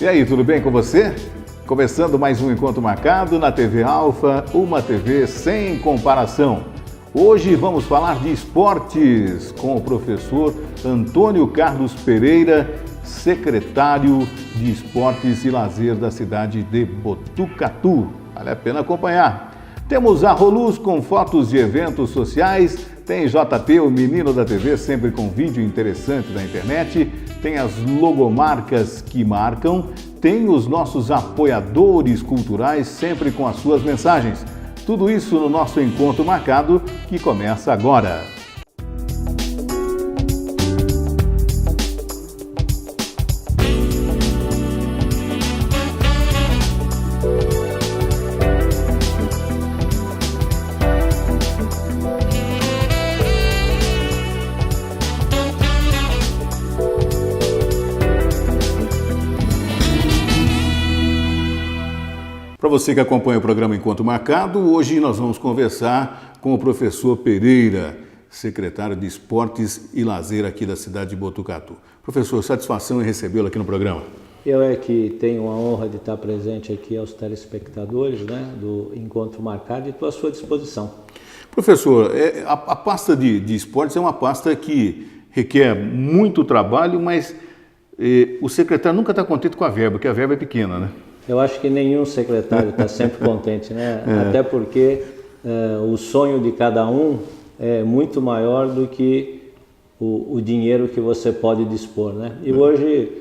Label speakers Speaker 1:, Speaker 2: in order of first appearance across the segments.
Speaker 1: E aí, tudo bem com você? Começando mais um encontro marcado na TV Alfa, uma TV sem comparação. Hoje vamos falar de esportes com o professor Antônio Carlos Pereira, secretário de Esportes e Lazer da cidade de Botucatu. Vale a pena acompanhar. Temos a Roluz com fotos de eventos sociais, tem JP, o menino da TV, sempre com vídeo interessante da internet, tem as logomarcas que marcam, tem os nossos apoiadores culturais, sempre com as suas mensagens. Tudo isso no nosso encontro marcado, que começa agora. Para você que acompanha o programa Encontro Marcado, hoje nós vamos conversar com o professor Pereira, secretário de Esportes e Lazer aqui da cidade de Botucatu. Professor, satisfação em recebê-lo aqui no programa.
Speaker 2: Eu é que tenho a honra de estar presente aqui aos telespectadores, do Encontro Marcado, e estou à sua disposição.
Speaker 1: Professor, a pasta de esportes é uma pasta que requer muito trabalho, mas o secretário nunca está contente com a verba, porque a verba é pequena, né?
Speaker 2: Eu acho que nenhum secretário está sempre contente, né? Até porque o sonho de cada um é muito maior do que o dinheiro que você pode dispor, né? E hoje,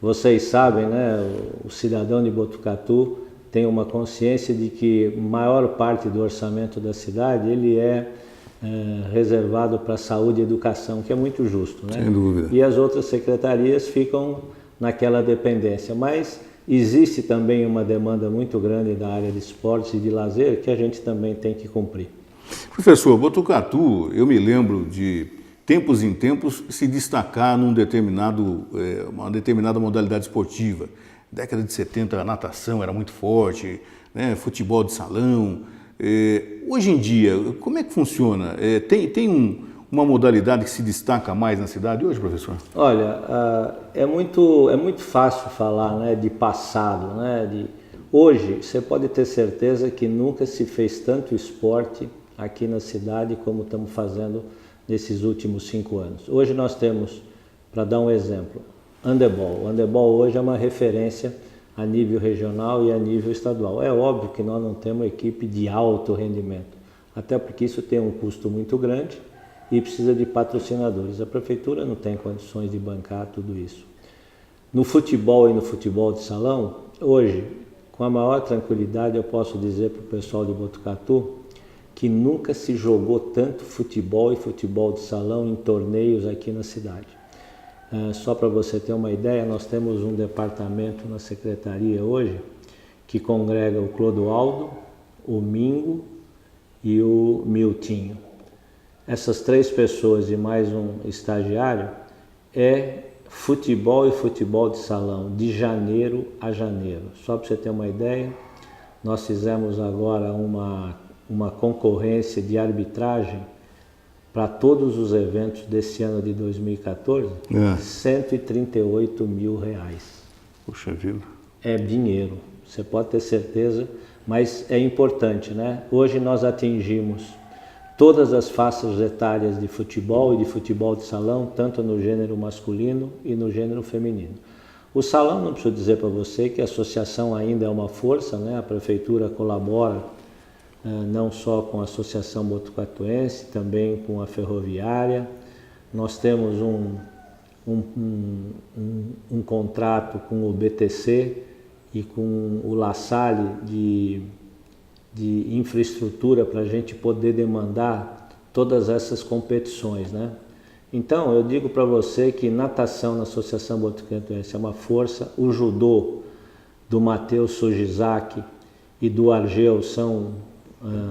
Speaker 2: vocês sabem, né? O cidadão de Botucatu tem uma consciência de que maior parte do orçamento da cidade ele é reservado para saúde e educação, que é muito justo, né?
Speaker 1: Sem dúvida.
Speaker 2: E as outras secretarias ficam naquela dependência, mas existe também uma demanda muito grande da área de esportes e de lazer que a gente também tem que cumprir.
Speaker 1: Professor, Botucatu, eu me lembro de tempos em tempos se destacar uma determinada modalidade esportiva. Década de 70 a natação era muito forte, né? Futebol de salão. Hoje em dia, como é que funciona? Tem uma modalidade que se destaca mais na cidade hoje, professor?
Speaker 2: Olha, é muito fácil falar, né, de passado, né? Hoje, você pode ter certeza que nunca se fez tanto esporte aqui na cidade como estamos fazendo nesses últimos 5 anos. Hoje nós temos, para dar um exemplo, handebol. O handebol hoje é uma referência a nível regional e a nível estadual. É óbvio que nós não temos equipe de alto rendimento, até porque isso tem um custo muito grande e precisa de patrocinadores. A prefeitura não tem condições de bancar tudo isso. No futebol e no futebol de salão, hoje, com a maior tranquilidade, eu posso dizer para o pessoal de Botucatu que nunca se jogou tanto futebol e futebol de salão em torneios aqui na cidade. Só para você ter uma ideia, nós temos um departamento na secretaria hoje que congrega o Clodoaldo, o Mingo e o Miltinho. Essas 3 pessoas e mais um estagiário é futebol e futebol de salão, de janeiro a janeiro. Só para você ter uma ideia, nós fizemos agora uma concorrência de arbitragem para todos os eventos desse ano de 2014, R$138 mil.
Speaker 1: Puxa vida.
Speaker 2: É dinheiro, você pode ter certeza, mas é importante, né? Hoje nós atingimos todas as faixas etárias de futebol e de futebol de salão, tanto no gênero masculino e no gênero feminino. O salão, não preciso dizer para você que a associação ainda é uma força, né? A prefeitura colabora não só com a Associação Botucatuense, também com a Ferroviária. Nós temos um contrato com o BTC e com o La Salle de infraestrutura para a gente poder demandar todas essas competições, né? Então, eu digo para você que natação na Associação Botucatuense é uma força, o judô do Matheus Sojizaki e do Argel são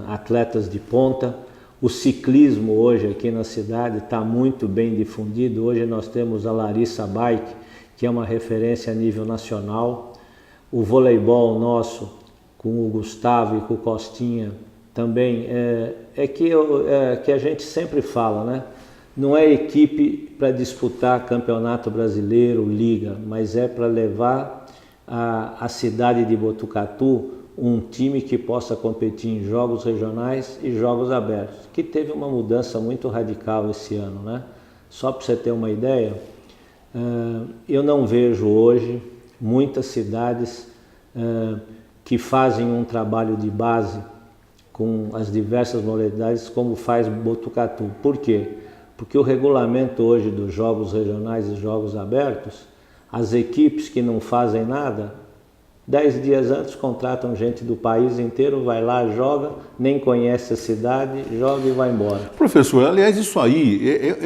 Speaker 2: atletas de ponta. O ciclismo hoje aqui na cidade está muito bem difundido. Hoje nós temos a Larissa Bike, que é uma referência a nível nacional. O voleibol nosso, com o Gustavo e com o Costinha, também que a gente sempre fala, né? Não é equipe para disputar campeonato brasileiro, liga, mas é para levar a cidade de Botucatu um time que possa competir em jogos regionais e jogos abertos, que teve uma mudança muito radical esse ano, né? Só para você ter uma ideia, eu não vejo hoje muitas cidades que fazem um trabalho de base com as diversas modalidades como faz Botucatu. Por quê? Porque o regulamento hoje dos jogos regionais e jogos abertos, as equipes que não fazem nada, 10 dias antes contratam gente do país inteiro, vai lá, joga, nem conhece a cidade, joga e vai embora.
Speaker 1: Professor, aliás, isso aí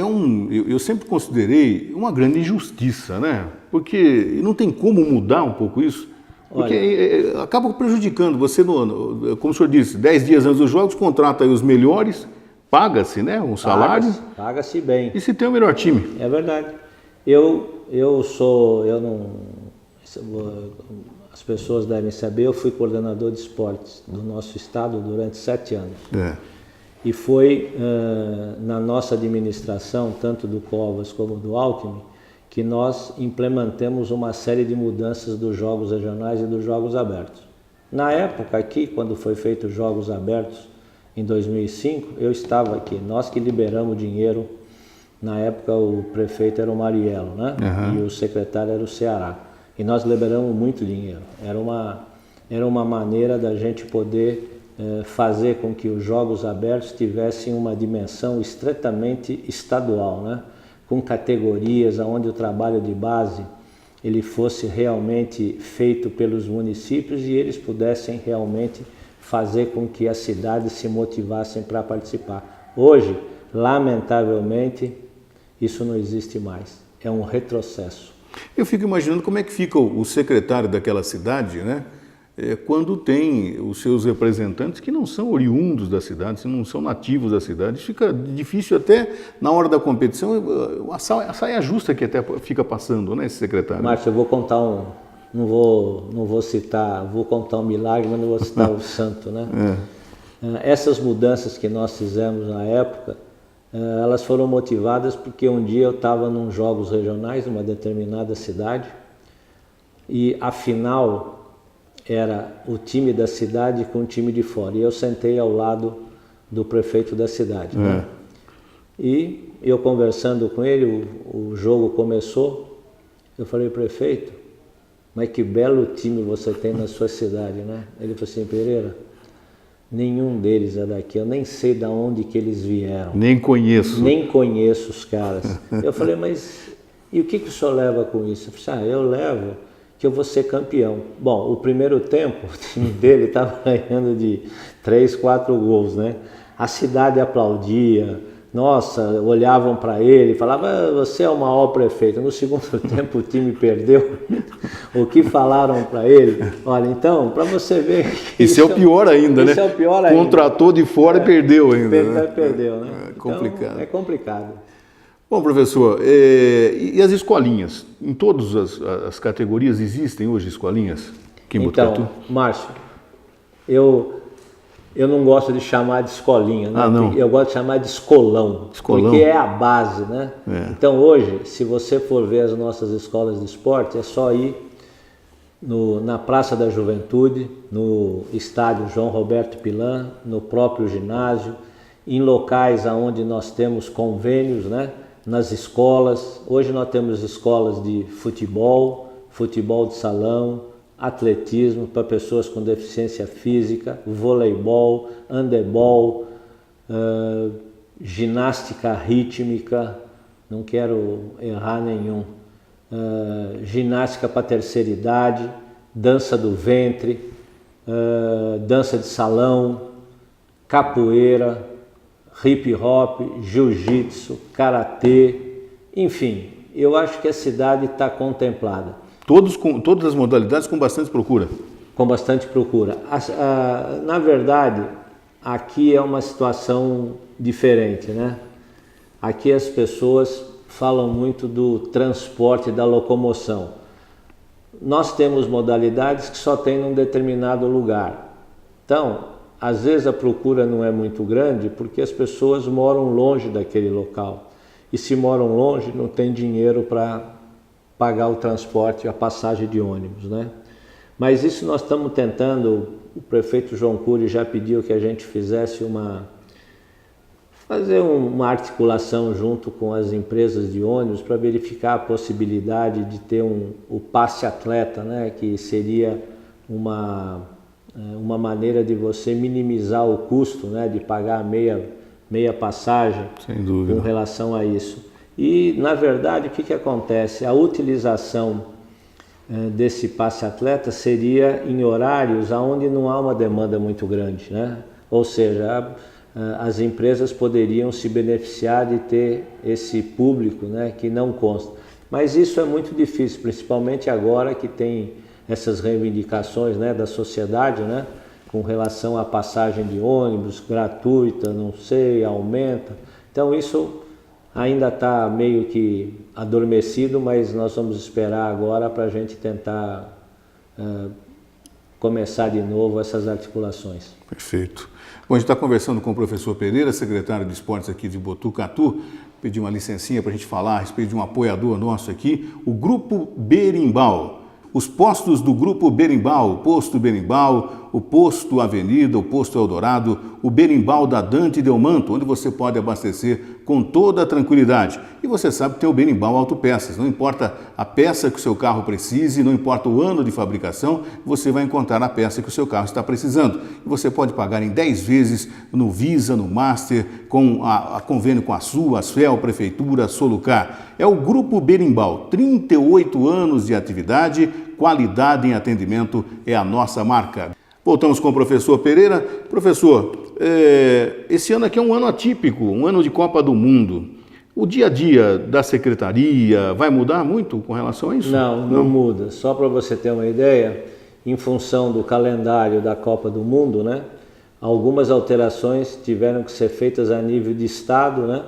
Speaker 1: eu sempre considerei uma grande injustiça, né? Porque não tem como mudar um pouco isso. Porque acaba prejudicando. Você, como o senhor disse, 10 dias antes dos jogos, contrata aí os melhores, paga-se, né? Um salário.
Speaker 2: Paga-se bem.
Speaker 1: E se tem o melhor time.
Speaker 2: É verdade. As pessoas devem saber, eu fui coordenador de esportes do nosso estado durante 7 anos. E foi na nossa administração, tanto do Covas como do Alckmin, que nós implementamos uma série de mudanças dos jogos regionais e dos jogos abertos. Na época aqui, quando foi feito os jogos abertos, em 2005, eu estava aqui, nós que liberamos dinheiro, na época o prefeito era o Mariello, né? E o secretário era o Ceará. E nós liberamos muito dinheiro. Era uma maneira da gente poder fazer com que os jogos abertos tivessem uma dimensão estritamente estadual, né? Com categorias onde o trabalho de base ele fosse realmente feito pelos municípios e eles pudessem realmente fazer com que as cidades se motivassem para participar. Hoje, lamentavelmente, isso não existe mais. É um retrocesso.
Speaker 1: Eu fico imaginando como é que fica o secretário daquela cidade, né? Quando tem os seus representantes que não são oriundos da cidade, não são nativos da cidade. Fica difícil até na hora da competição, a saia justa que até fica passando, né, esse secretário.
Speaker 2: Márcio, eu vou contar não vou citar, vou contar um milagre, mas não vou citar o santo, né? Essas mudanças que nós fizemos na época, elas foram motivadas porque um dia eu estava num jogos regionais numa determinada cidade e a final era o time da cidade com o time de fora e eu sentei ao lado do prefeito da cidade, né? E eu conversando com ele, o jogo começou, eu falei: prefeito, mas que belo time você tem na sua cidade, né? Ele falou assim: Pereira, nenhum deles é daqui, eu nem sei de onde que eles vieram.
Speaker 1: Nem conheço.
Speaker 2: Nem conheço os caras. Eu falei: mas e o que o senhor leva com isso? Eu falei: eu levo que eu vou ser campeão. Bom, o primeiro tempo, o time dele estava ganhando de 3, 4 gols, né? A cidade aplaudia, nossa, olhavam para ele, falavam: você é o maior prefeito. No segundo tempo o time perdeu. O que falaram para ele? Olha, então, para você ver...
Speaker 1: Isso é o pior ainda, né?
Speaker 2: Isso é o pior ainda.
Speaker 1: Contratou de fora e perdeu ainda. Né?
Speaker 2: Perdeu, né?
Speaker 1: Complicado.
Speaker 2: Então, é complicado.
Speaker 1: Bom, professor, e as escolinhas? Em todas as categorias existem hoje escolinhas aqui em Botucatu?
Speaker 2: Então, Márcio, eu não gosto de chamar de escolinha, né?
Speaker 1: Não.
Speaker 2: Eu gosto de chamar de escolão, porque é a base, né? Então hoje, se você for ver as nossas escolas de esporte, é só ir na Praça da Juventude, no estádio João Roberto Pilan, no próprio ginásio, em locais onde nós temos convênios, né? Nas escolas. Hoje nós temos escolas de futebol de salão, atletismo para pessoas com deficiência física, voleibol, handebol, ginástica rítmica, não quero errar nenhum, ginástica para terceira idade, dança do ventre, dança de salão, capoeira, hip hop, jiu-jitsu, karatê, enfim, eu acho que a cidade está contemplada.
Speaker 1: Todas as modalidades com bastante procura?
Speaker 2: Com bastante procura. Na verdade, aqui é uma situação diferente, né? Aqui as pessoas falam muito do transporte, da locomoção. Nós temos modalidades que só tem num determinado lugar. Então, às vezes a procura não é muito grande porque as pessoas moram longe daquele local. E se moram longe, não tem dinheiro para pagar o transporte, a passagem de ônibus, né? Mas isso nós estamos tentando, o prefeito João Cury já pediu que a gente fizesse fazer uma articulação junto com as empresas de ônibus para verificar a possibilidade de ter o passe atleta, né, que seria uma maneira de você minimizar o custo, né, de pagar meia passagem.
Speaker 1: Sem dúvida.
Speaker 2: Com relação a isso. E, na verdade, o que acontece? A utilização desse passe atleta seria em horários onde não há uma demanda muito grande, né? Ou seja, as empresas poderiam se beneficiar de ter esse público, né, que não consta. Mas isso é muito difícil, principalmente agora que tem essas reivindicações, né, da sociedade, né, com relação à passagem de ônibus gratuita, não sei, aumenta. Então isso ainda está meio que adormecido, mas nós vamos esperar agora para a gente tentar começar de novo essas articulações.
Speaker 1: Perfeito. Bom, a gente está conversando com o professor Pereira, secretário de Esportes aqui de Botucatu. Pedi uma licencinha para a gente falar a respeito de um apoiador nosso aqui, o Grupo Berimbau. Os postos do Grupo Berimbau, o Posto Berimbau, o Posto Avenida, o Posto Eldorado, o Berimbau da Dante Delmanto, onde você pode abastecer com toda a tranquilidade. E você sabe que tem o Berimbau Autopeças, não importa a peça que o seu carro precise, não importa o ano de fabricação, você vai encontrar a peça que o seu carro está precisando. E você pode pagar em 10 vezes no Visa, no Master, com a convênio com a Sul, Asfel, Prefeitura, Solucar. É o Grupo Berimbau, 38 anos de atividade, qualidade em atendimento é a nossa marca. Voltamos com o professor Pereira. Professor, esse ano aqui é um ano atípico, um ano de Copa do Mundo. O dia a dia da secretaria vai mudar muito com relação a isso?
Speaker 2: Não muda. Só para você ter uma ideia, em função do calendário da Copa do Mundo, né, algumas alterações tiveram que ser feitas a nível de estado, né?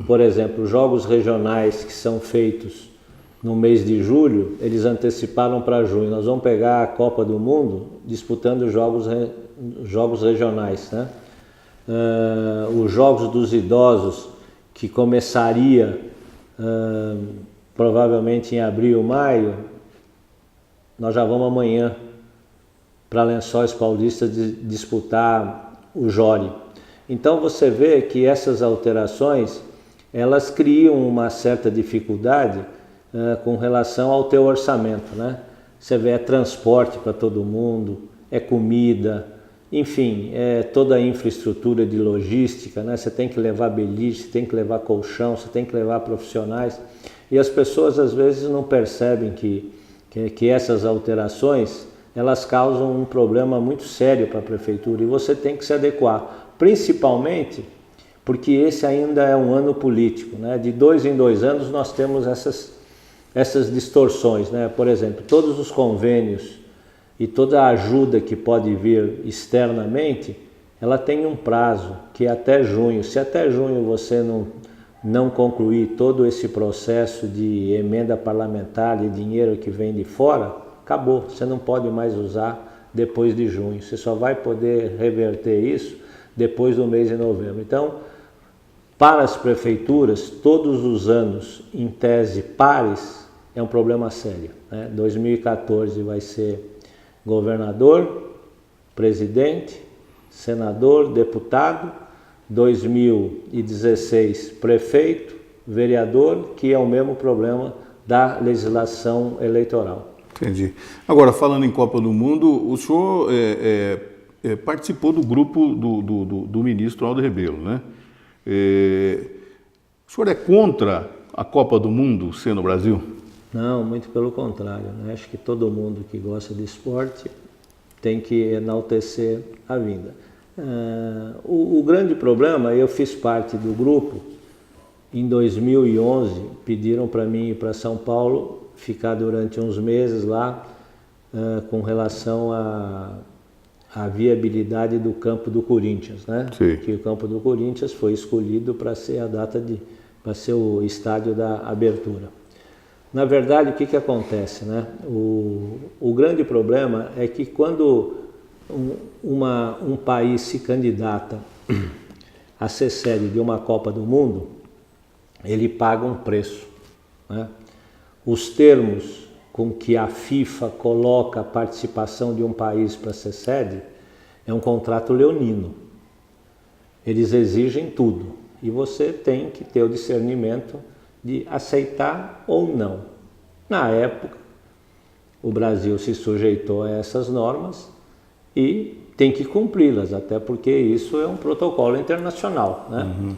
Speaker 2: Por exemplo, jogos regionais que são feitos no mês de julho, eles anteciparam para junho. Nós vamos pegar a Copa do Mundo disputando jogos regionais, né? Os Jogos dos Idosos, que começaria provavelmente em abril, maio, nós já vamos amanhã para Lençóis Paulista disputar o Jore. Então você vê que essas alterações, elas criam uma certa dificuldade com relação ao teu orçamento, né? Você vê, é transporte para todo mundo, é comida, enfim, é toda a infraestrutura de logística, né? Você tem que levar beliche, você tem que levar colchão, você tem que levar profissionais, e as pessoas às vezes não percebem que essas alterações, elas causam um problema muito sério para a prefeitura, e você tem que se adequar, principalmente porque esse ainda é um ano político, né? De 2 em 2 anos nós temos essas distorções, né? Por exemplo, todos os convênios e toda a ajuda que pode vir externamente, ela tem um prazo, que é até junho. Se até junho você não concluir todo esse processo de emenda parlamentar e dinheiro que vem de fora, acabou, você não pode mais usar depois de junho. Você só vai poder reverter isso depois do mês de novembro. Então, para as prefeituras, todos os anos, em tese pares, é um problema sério, né? 2014 vai ser governador, presidente, senador, deputado, 2016 prefeito, vereador, que é o mesmo problema da legislação eleitoral.
Speaker 1: Entendi. Agora, falando em Copa do Mundo, o senhor participou do grupo do ministro Aldo Rebelo, né? O senhor é contra a Copa do Mundo ser no Brasil?
Speaker 2: Não, muito pelo contrário, né? Acho que todo mundo que gosta de esporte tem que enaltecer a vinda. O grande problema, eu fiz parte do grupo, em 2011 pediram para mim ir para São Paulo, ficar durante uns meses lá com relação à viabilidade do campo do Corinthians, né?
Speaker 1: Sim.
Speaker 2: Que o campo do Corinthians foi escolhido para ser para ser o estádio da abertura. Na verdade, o que acontece, né? O grande problema é que quando um país se candidata a ser sede de uma Copa do Mundo, ele paga um preço, né? Os termos com que a FIFA coloca a participação de um país para ser sede é um contrato leonino. Eles exigem tudo e você tem que ter o discernimento de aceitar ou não. Na época, o Brasil se sujeitou a essas normas e tem que cumpri-las, até porque isso é um protocolo internacional, né?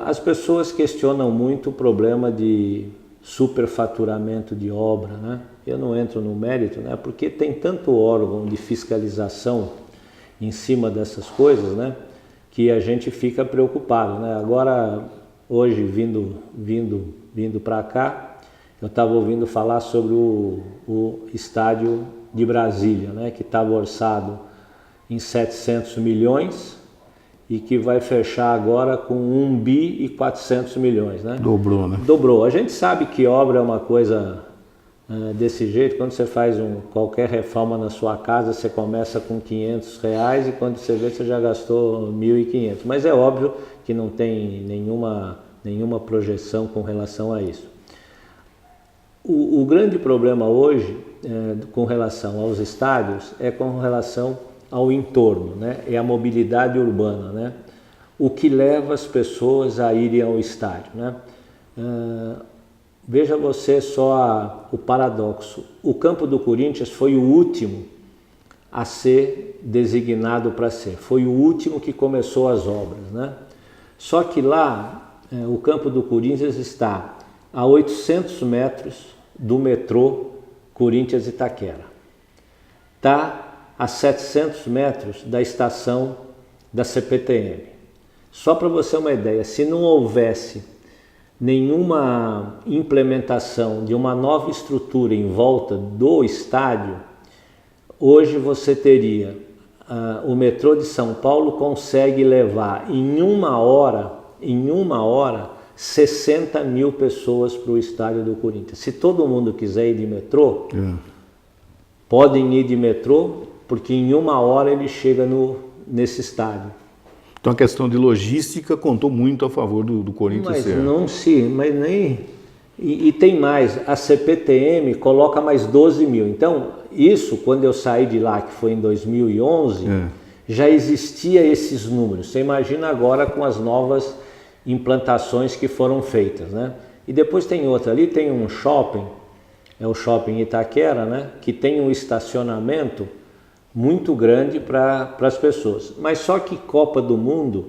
Speaker 2: As pessoas questionam muito o problema de superfaturamento de obra, né? Eu não entro no mérito, né? Porque tem tanto órgão de fiscalização em cima dessas coisas, né? Que a gente fica preocupado, né? Agora, hoje, vindo para cá, eu estava ouvindo falar sobre o estádio de Brasília, né? Que estava orçado em 700 milhões e que vai fechar agora com 1 bi e 400 milhões, né?
Speaker 1: Dobrou, né?
Speaker 2: Dobrou. A gente sabe que obra é uma coisa desse jeito. Quando você faz qualquer reforma na sua casa, você começa com R$500 e quando você vê, você já gastou 1.500. Mas é óbvio que não tem nenhuma projeção com relação a isso. O grande problema hoje, com relação aos estádios, é com relação ao entorno, né? É a mobilidade urbana, né? O que leva as pessoas a irem ao estádio, né? Veja você só o paradoxo. O campo do Corinthians foi o último a ser designado para ser. Foi o último que começou as obras, né? Só que lá, o campo do Corinthians está a 800 metros do metrô Corinthians Itaquera. Está a 700 metros da estação da CPTM. Só para você ter uma ideia, se não houvesse nenhuma implementação de uma nova estrutura em volta do estádio, hoje você teria, o metrô de São Paulo consegue levar em uma hora, 60 mil pessoas para o estádio do Corinthians. Se todo mundo quiser ir de metrô, podem ir de metrô, porque em uma hora ele chega nesse estádio.
Speaker 1: Então a questão de logística contou muito a favor do Corinthians.
Speaker 2: Mas nem... E tem mais, a CPTM coloca mais 12 mil. Então, isso, quando eu saí de lá, que foi em 2011, já existia esses números. Você imagina agora com as novas implantações que foram feitas, né? E depois tem outra, ali tem um shopping, é o Shopping Itaquera, né? Que tem um estacionamento muito grande para as pessoas. Mas só que Copa do Mundo,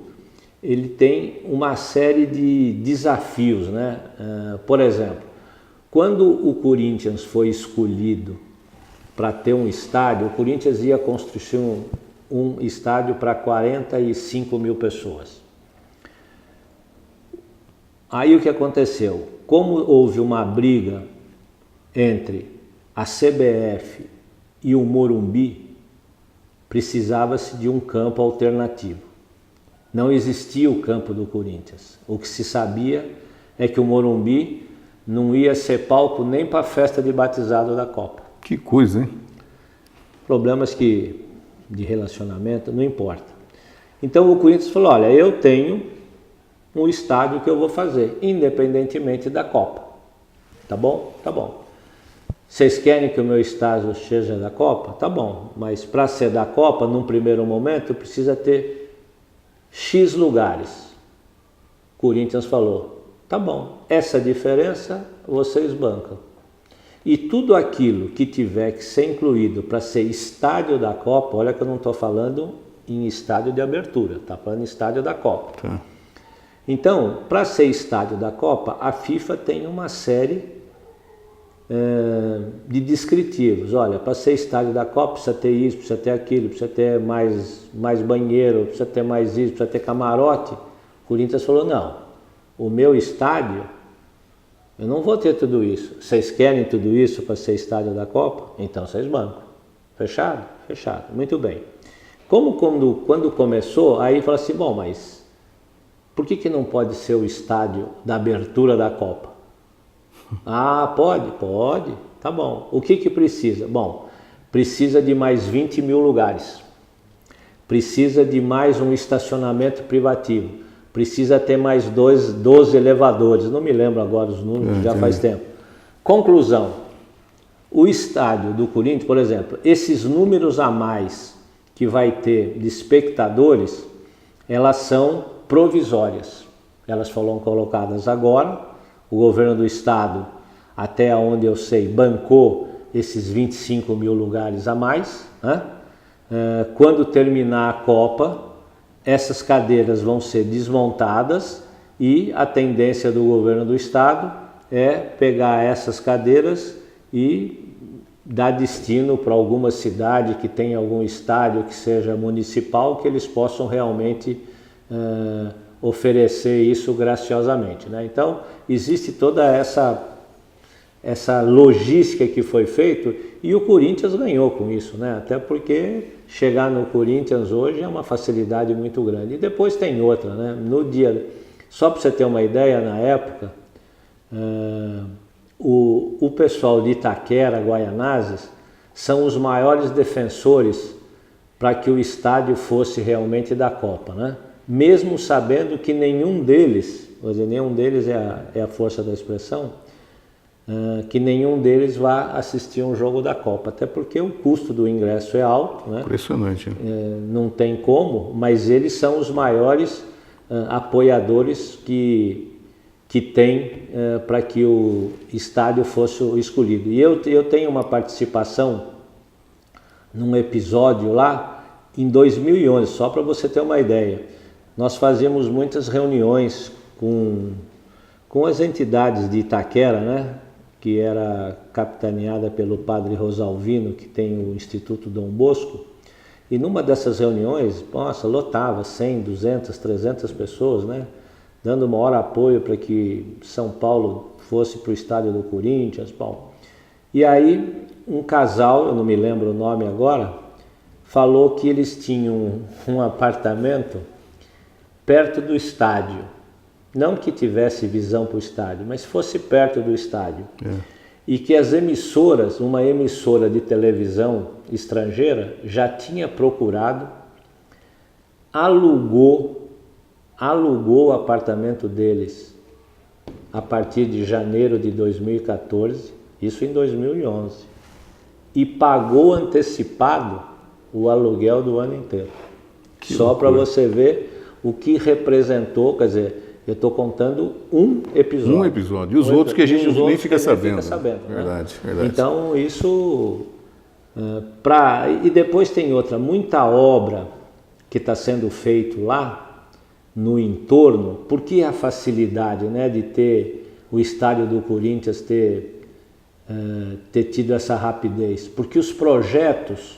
Speaker 2: ele tem uma série de desafios, né? Por exemplo, quando o Corinthians foi escolhido para ter um estádio, o Corinthians ia construir um estádio para 45 mil pessoas. Aí o que aconteceu? Como houve uma briga entre a CBF e o Morumbi, precisava-se de um campo alternativo. Não existia o campo do Corinthians. O que se sabia é que o Morumbi não ia ser palco nem para a festa de batizado da Copa.
Speaker 1: Que coisa, hein?
Speaker 2: Problemas de relacionamento, não importa. Então o Corinthians falou, olha, eu tenho um estádio que eu vou fazer, independentemente da Copa. Tá bom? Tá bom. Vocês querem que o meu estádio seja da Copa? Tá bom, mas para ser da Copa, num primeiro momento, precisa ter X lugares. Corinthians falou, tá bom, essa diferença vocês bancam. E tudo aquilo que tiver que ser incluído para ser estádio da Copa, olha que eu não estou falando em estádio de abertura, está falando em estádio da Copa.
Speaker 1: Tá.
Speaker 2: Então, para ser estádio da Copa, a FIFA tem uma série de descritivos. Olha, para ser estádio da Copa precisa ter isso, precisa ter aquilo, precisa ter mais banheiro, precisa ter mais isso, precisa ter camarote. O Corinthians falou, não, o meu estádio, eu não vou ter tudo isso. Vocês querem tudo isso para ser estádio da Copa? Então vocês bancam. Fechado? Fechado. Muito bem. Quando começou, aí falou assim, bom, mas por que não pode ser o estádio da abertura da Copa? Ah, pode? Pode. Tá bom. O que precisa? Bom, precisa de mais 20 mil lugares. Precisa de mais um estacionamento privativo. Precisa ter mais 12 elevadores. Não me lembro agora os números, já faz tempo. Conclusão. O estádio do Corinthians, por exemplo, esses números a mais que vai ter de espectadores, elas são provisórias. Elas foram colocadas agora, o governo do estado, até onde eu sei, bancou esses 25 mil lugares a mais, né? Quando terminar a Copa, essas cadeiras vão ser desmontadas e a tendência do governo do estado é pegar essas cadeiras e dar destino para alguma cidade que tenha algum estádio que seja municipal, que eles possam realmente oferecer isso graciosamente, né? Então, existe toda essa logística que foi feita e o Corinthians ganhou com isso, né? Até porque chegar no Corinthians hoje é uma facilidade muito grande. E depois tem outra, né? No dia, só para você ter uma ideia, na época, o pessoal de Itaquera, Guaianazes, são os maiores defensores para que o estádio fosse realmente da Copa, né? Mesmo sabendo que nenhum deles, vou dizer, nenhum deles é a força da expressão, que nenhum deles vá assistir um jogo da Copa, até porque o custo do ingresso é alto, né?
Speaker 1: Impressionante.
Speaker 2: Não tem como, mas eles são os maiores apoiadores que tem para que o estádio fosse escolhido. E eu tenho uma participação num episódio lá em 2011, só para você ter uma ideia. Nós fazíamos muitas reuniões com as entidades de Itaquera, né? Que era capitaneada pelo padre Rosalvino, que tem o Instituto Dom Bosco, e numa dessas reuniões, nossa, lotava 100, 200, 300 pessoas, né? Dando maior apoio para que São Paulo fosse para o estádio do Corinthians, bom. E aí um casal, eu não me lembro o nome agora, falou que eles tinham um apartamento perto do estádio. Não que tivesse visão para o estádio, mas fosse perto do estádio. E que as emissoras, uma emissora de televisão estrangeira, já tinha procurado, alugou o apartamento deles a partir de janeiro de 2014, isso em 2011, e pagou antecipado o aluguel do ano inteiro. Só para você ver o que representou, quer dizer, eu estou contando um episódio.
Speaker 1: Um episódio. E os outros que a gente nem fica sabendo.
Speaker 2: Verdade,
Speaker 1: né? Verdade.
Speaker 2: Então, isso... E depois tem outra, muita obra que está sendo feito lá, no entorno, porque a facilidade, né, de ter o estádio do Corinthians ter tido essa rapidez? Porque os projetos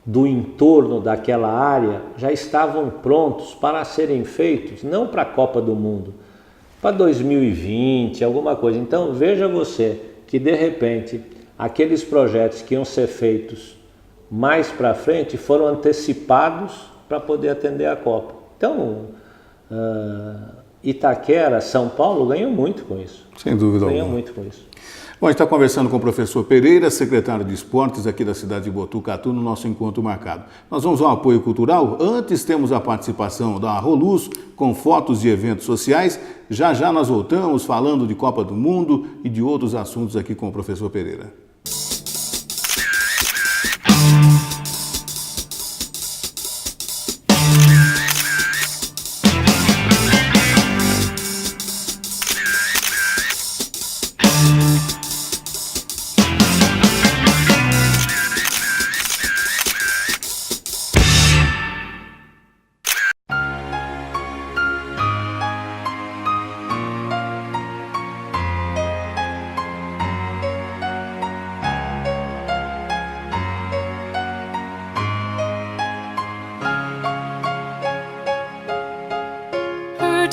Speaker 2: do entorno daquela área já estavam prontos para serem feitos, não para a Copa do Mundo, para 2020, alguma coisa. Então veja você que de repente aqueles projetos que iam ser feitos mais para frente foram antecipados para poder atender a Copa. Então Itaquera, São Paulo ganhou muito com isso.
Speaker 1: Sem dúvida alguma.
Speaker 2: Ganhou muito com isso.
Speaker 1: Bom, a gente está conversando com o professor Pereira, secretário de Esportes aqui da cidade de Botucatu, no nosso encontro marcado. Nós vamos ao apoio cultural. Antes temos a participação da Roluz com fotos de eventos sociais. Já já nós voltamos falando de Copa do Mundo e de outros assuntos aqui com o professor Pereira.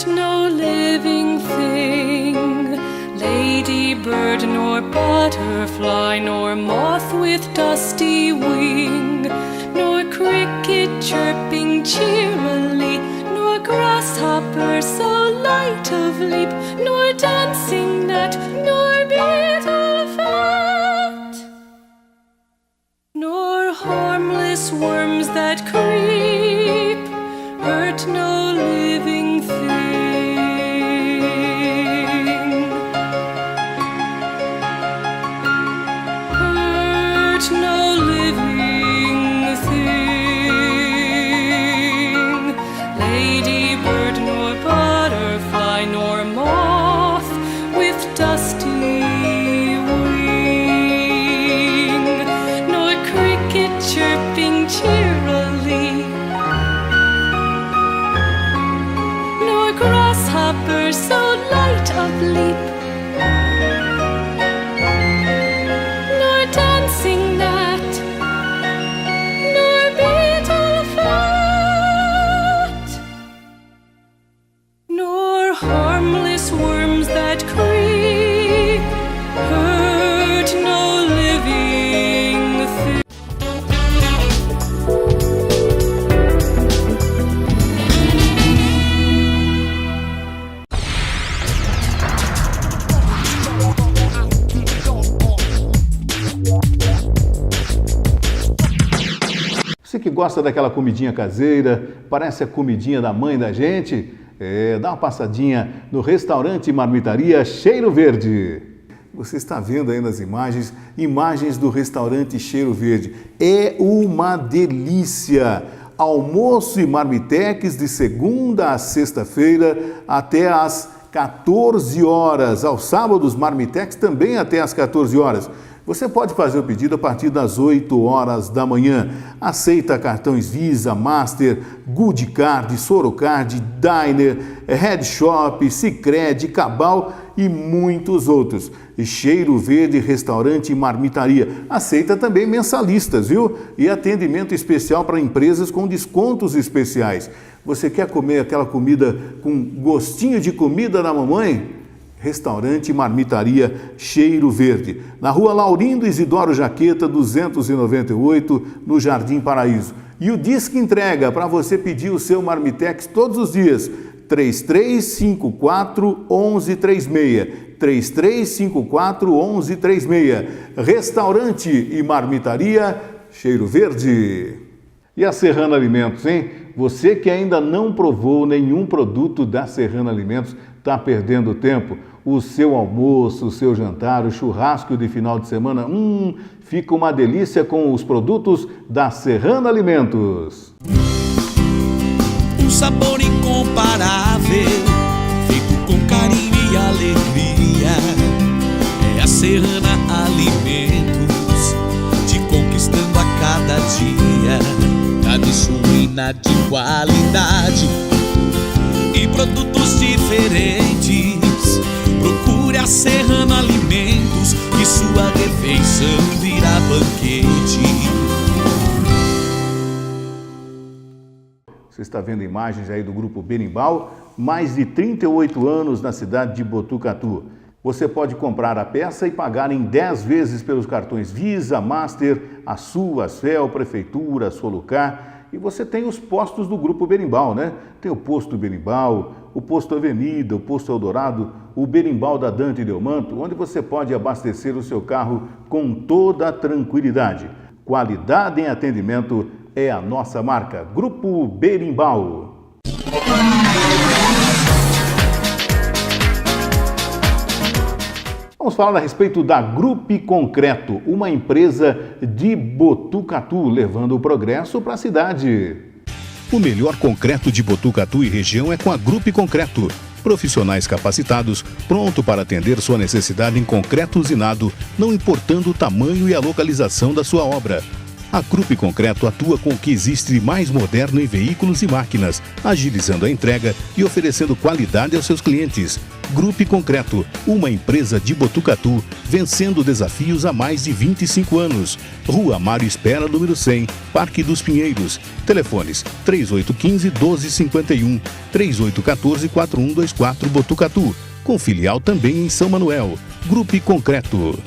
Speaker 3: No living thing, lady bird nor butterfly, nor moth with dusty wing, nor cricket chirping cheerily, nor grasshopper so light of leap, nor dancing gnat, nor beetle fat, nor harmless worms that creep, hurt no living thing. leap, nor dancing gnat, nor beetle fat, nor harmless worms that creep, hurt no living thing.
Speaker 1: Você que gosta daquela comidinha caseira, parece a comidinha da mãe da gente, dá uma passadinha no restaurante Marmitaria Cheiro Verde. Você está vendo aí nas imagens do restaurante Cheiro Verde. É uma delícia! Almoço e marmitex de segunda a sexta-feira até às 14 horas. Aos sábados, marmitex também até às 14 horas. Você pode fazer o pedido a partir das 8 horas da manhã. Aceita cartões Visa, Master, Goodcard, Sorocard, Diner, Headshop, Sicredi, Cabal e muitos outros. Cheiro Verde Restaurante e Marmitaria. Aceita também mensalistas, viu? E atendimento especial para empresas com descontos especiais. Você quer comer aquela comida com gostinho de comida da mamãe? Restaurante Marmitaria Cheiro Verde, na Rua Laurindo Isidoro Jaqueta, 298, no Jardim Paraíso. E o Disque Entrega para você pedir o seu marmitex todos os dias, 3354-1136, 3354-1136. Restaurante e Marmitaria Cheiro Verde. E a Serrana Alimentos, hein? Você que ainda não provou nenhum produto da Serrana Alimentos, está perdendo tempo. O seu almoço, o seu jantar, o churrasco de final de semana, fica uma delícia com os produtos da Serrana Alimentos.
Speaker 4: Um sabor incomparável, feito com carinho e alegria. É a Serrana Alimentos, te conquistando a cada dia. Carne suína de qualidade e produtos diferentes. Procure a Serrana Alimentos, que sua refeição virá banquete.
Speaker 1: Você está vendo imagens aí do Grupo Berimbau, mais de 38 anos na cidade de Botucatu. Você pode comprar a peça e pagar em 10 vezes pelos cartões Visa, Master, Açu, Asfel, Prefeitura, Solucar. E você tem os postos do Grupo Berimbau, né? Tem o posto Berimbau, o posto Avenida, o posto Eldorado, o Berimbau da Dante Delmanto, onde você pode abastecer o seu carro com toda a tranquilidade. Qualidade em atendimento é a nossa marca. Grupo Berimbau. Vamos falar a respeito da Grupo Concreto, uma empresa de Botucatu, levando o progresso para a cidade.
Speaker 5: O melhor concreto de Botucatu e região é com a Grupo Concreto. Profissionais capacitados, pronto para atender sua necessidade em concreto usinado, não importando o tamanho e a localização da sua obra. A Grupo Concreto atua com o que existe de mais moderno em veículos e máquinas, agilizando a entrega e oferecendo qualidade aos seus clientes. Grupo Concreto, uma empresa de Botucatu, vencendo desafios há mais de 25 anos. Rua Mário Espera, número 100, Parque dos Pinheiros. Telefones 3815-1251, 3814-4124 Botucatu. Com filial também em São Manuel. Grupo Concreto.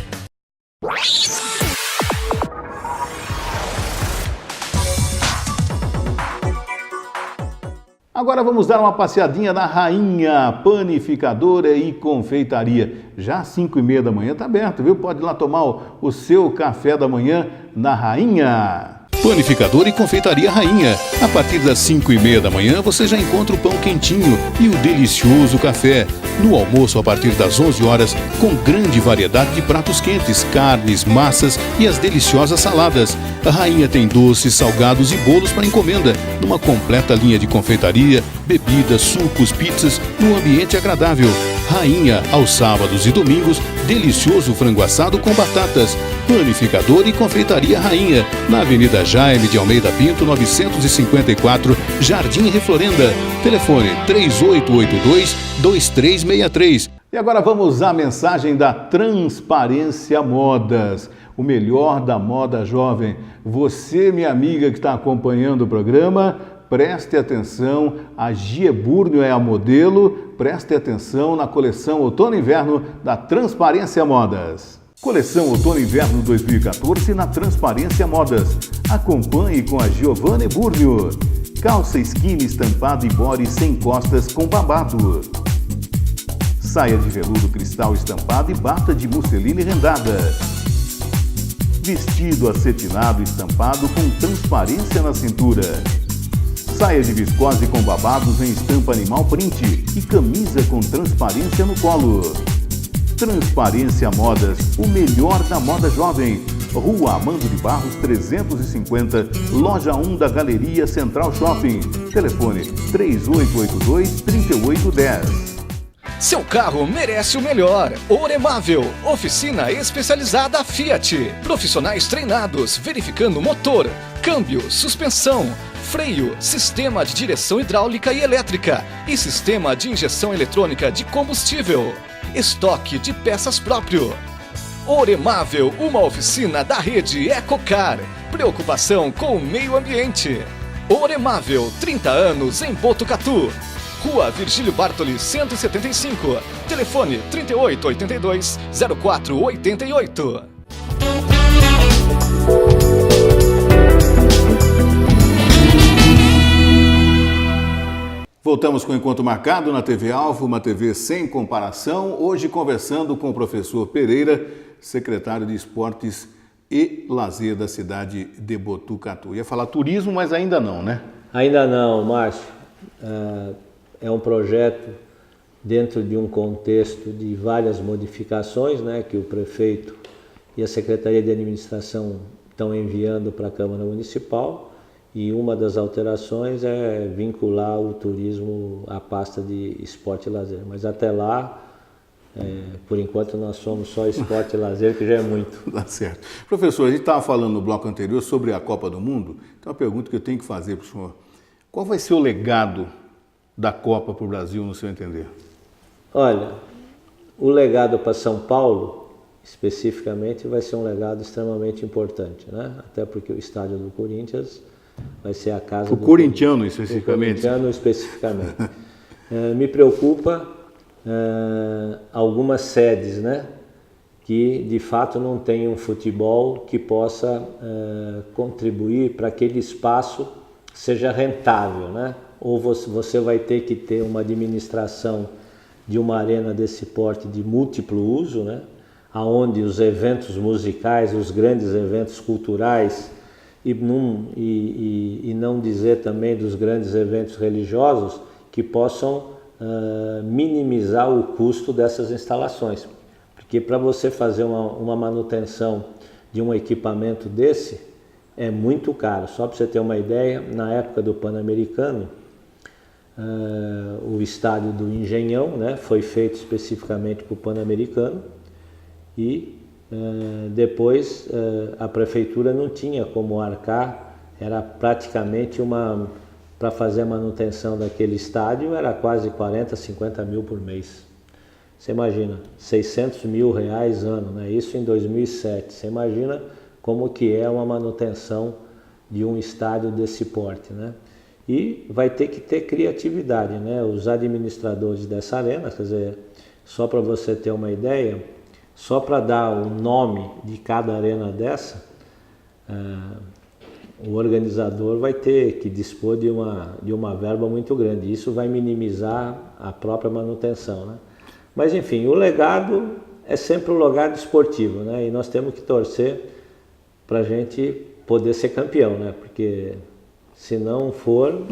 Speaker 1: Agora vamos dar uma passeadinha na Rainha Panificadora e Confeitaria. Já às 5h30 da manhã está aberto, viu? Pode ir lá tomar o seu café da manhã na Rainha.
Speaker 5: Panificador e Confeitaria Rainha. A partir das 5h30 da manhã você já encontra o pão quentinho e o delicioso café. No almoço, a partir das 11 horas, com grande variedade de pratos quentes, carnes, massas e as deliciosas saladas. A Rainha tem doces, salgados e bolos para encomenda, numa completa linha de confeitaria, bebidas, sucos, pizzas, num ambiente agradável. Rainha, aos sábados e domingos, delicioso frango assado com batatas. Panificador e Confeitaria Rainha, na Avenida Jaime de Almeida Pinto, 954, Jardim Reflorenda. Telefone 3882-2363.
Speaker 1: E agora vamos à mensagem da Transparência Modas, o melhor da moda jovem. Você, minha amiga que está acompanhando o programa, preste atenção, a Gieburnio é a modelo, preste atenção na coleção Outono e Inverno da Transparência Modas. Coleção Outono e Inverno 2014 na Transparência Modas. Acompanhe com a Giovanna Burnio. Calça skinny estampada e body sem costas com babado. Saia de veludo cristal estampado e bata de musselina rendada. Vestido acetinado estampado com transparência na cintura. Saia de viscose com babados em estampa animal print e camisa com transparência no colo. Transparência Modas, o melhor da moda jovem. Rua Amando de Barros 350, Loja 1 da Galeria Central Shopping. Telefone 3882-3810.
Speaker 6: Seu carro merece o melhor. Oremável, oficina especializada Fiat. Profissionais treinados, verificando motor, câmbio, suspensão, freio, sistema de direção hidráulica e elétrica e sistema de injeção eletrônica de combustível. Estoque de peças próprio. Oremável, uma oficina da rede Ecocar. Preocupação com o meio ambiente. Oremável, 30 anos em Botucatu. Rua Virgílio Bartoli, 175. Telefone 3882-0488.
Speaker 1: Voltamos com o Encontro Marcado na TV Alfa, uma TV sem comparação. Hoje conversando com o professor Pereira, secretário de Esportes e Lazer da cidade de Botucatu. Ia falar turismo, mas ainda não, né?
Speaker 2: Ainda não, Márcio. É um projeto dentro de um contexto de várias modificações, né, que o prefeito e a Secretaria de Administração estão enviando para a Câmara Municipal, e uma das alterações é vincular o turismo à pasta de esporte e lazer. Mas até lá, por enquanto, nós somos só esporte e lazer, que já é muito.
Speaker 1: Tá certo. Professor, a gente estava falando no bloco anterior sobre a Copa do Mundo, então a pergunta que eu tenho que fazer para o senhor: qual vai ser o legado da Copa para o Brasil, no seu entender?
Speaker 2: Olha, o legado para São Paulo, especificamente, vai ser um legado extremamente importante, né? Até porque o estádio do Corinthians vai ser a casa
Speaker 1: do corintiano, especificamente.
Speaker 2: O corintiano, especificamente. Me preocupa algumas sedes, né? Que de fato não tem um futebol que possa contribuir para que aquele espaço seja rentável, né? Ou você vai ter que ter uma administração de uma arena desse porte de múltiplo uso, né? Onde os eventos musicais, os grandes eventos culturais, e não dizer também dos grandes eventos religiosos, que possam minimizar o custo dessas instalações. Porque para você fazer uma manutenção de um equipamento desse, é muito caro. Só para você ter uma ideia, na época do Pan-Americano, o estádio do Engenhão, né, foi feito especificamente para o Pan-Americano, e depois a prefeitura não tinha como arcar, era praticamente para fazer a manutenção daquele estádio, era quase 40, 50 mil por mês. Você imagina, 600 mil reais ano, né? Isso em 2007. Você imagina como que é uma manutenção de um estádio desse porte, né? E vai ter que ter criatividade, né? Os administradores dessa arena, quer dizer, só para você ter uma ideia, só para dar o nome de cada arena dessa, o organizador vai ter que dispor de uma verba muito grande. Isso vai minimizar a própria manutenção, né? Mas enfim, o legado é sempre o legado esportivo, né? E nós temos que torcer para a gente poder ser campeão, né? Porque se não for,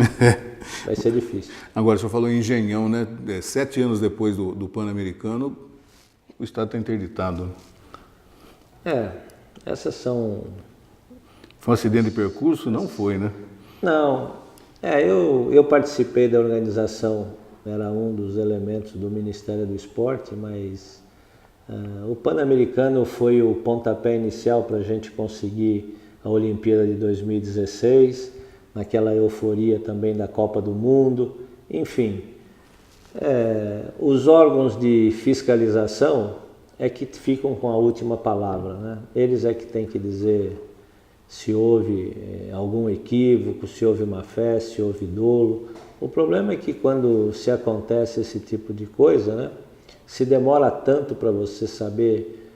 Speaker 2: vai ser difícil.
Speaker 1: Agora, o senhor falou em Engenhão, né? 7 anos depois do Pan-Americano, o estado está interditado.
Speaker 2: Essas são...
Speaker 1: Foi um acidente de percurso? Não foi, né?
Speaker 2: Não. Eu participei da organização, era um dos elementos do Ministério do Esporte, mas o Pan-Americano foi o pontapé inicial para a gente conseguir a Olimpíada de 2016, naquela euforia também da Copa do Mundo, enfim. Os órgãos de fiscalização é que ficam com a última palavra, né? Eles é que têm que dizer se houve algum equívoco, se houve má fé, se houve dolo. O problema é que quando se acontece esse tipo de coisa, né, se demora tanto para você saber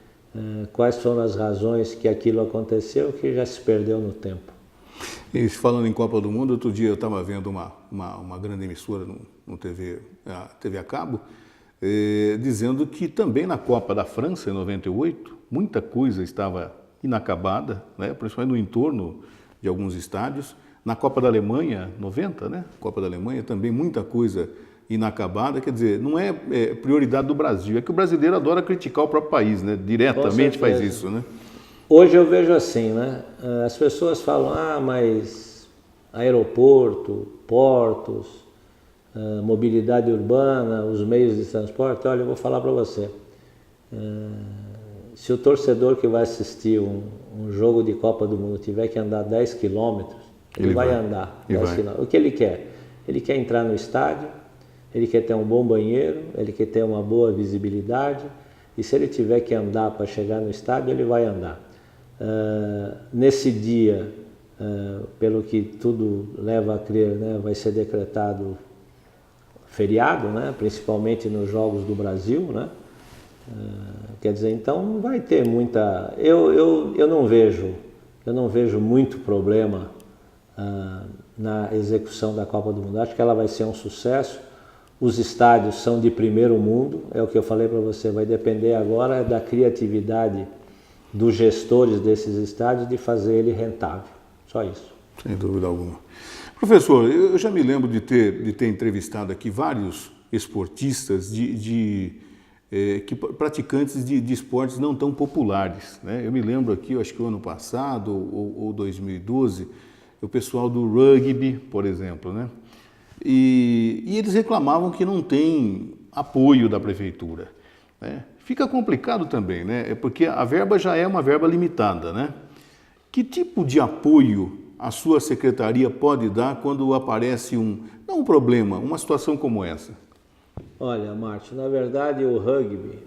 Speaker 2: quais foram as razões que aquilo aconteceu, que já se perdeu no tempo.
Speaker 1: E falando em Copa do Mundo, outro dia eu estava vendo uma grande emissora no TV a cabo, dizendo que também na Copa da França, em 98, muita coisa estava inacabada, né, principalmente no entorno de alguns estádios. Na Copa da Alemanha, 90, né? Copa da Alemanha, também muita coisa inacabada. Quer dizer, não é prioridade do Brasil, é que o brasileiro adora criticar o próprio país, né? Diretamente faz isso, né?
Speaker 2: Hoje eu vejo assim, né? As pessoas falam, mas aeroporto, portos, mobilidade urbana, os meios de transporte. Olha, eu vou falar para você. Se o torcedor que vai assistir um jogo de Copa do Mundo tiver que andar 10 quilômetros, ele vai andar 10 quilômetros. O que ele quer? Ele quer entrar no estádio, ele quer ter um bom banheiro, ele quer ter uma boa visibilidade, e se ele tiver que andar para chegar no estádio, ele vai andar. Nesse dia, pelo que tudo leva a crer, né, vai ser decretado feriado, né, principalmente nos Jogos do Brasil, né? Quer dizer, então não vai ter muita... Eu não vejo muito problema na execução da Copa do Mundo. Acho que ela vai ser um sucesso. Os estádios são de primeiro mundo, é o que eu falei para você, vai depender agora da criatividade dos gestores desses estádios de fazer ele rentável. Só isso.
Speaker 1: Sem dúvida alguma. Professor, eu já me lembro de ter entrevistado aqui vários esportistas praticantes de esportes não tão populares, né? Eu me lembro aqui, eu acho que o ano passado ou 2012, o pessoal do rugby, por exemplo, né? E eles reclamavam que não tem apoio da prefeitura, né? Fica complicado também, né? Porque a verba já é uma verba limitada, né? Que tipo de apoio a sua secretaria pode dar quando aparece não um problema, uma situação como essa?
Speaker 2: Olha, Márcio, na verdade o rugby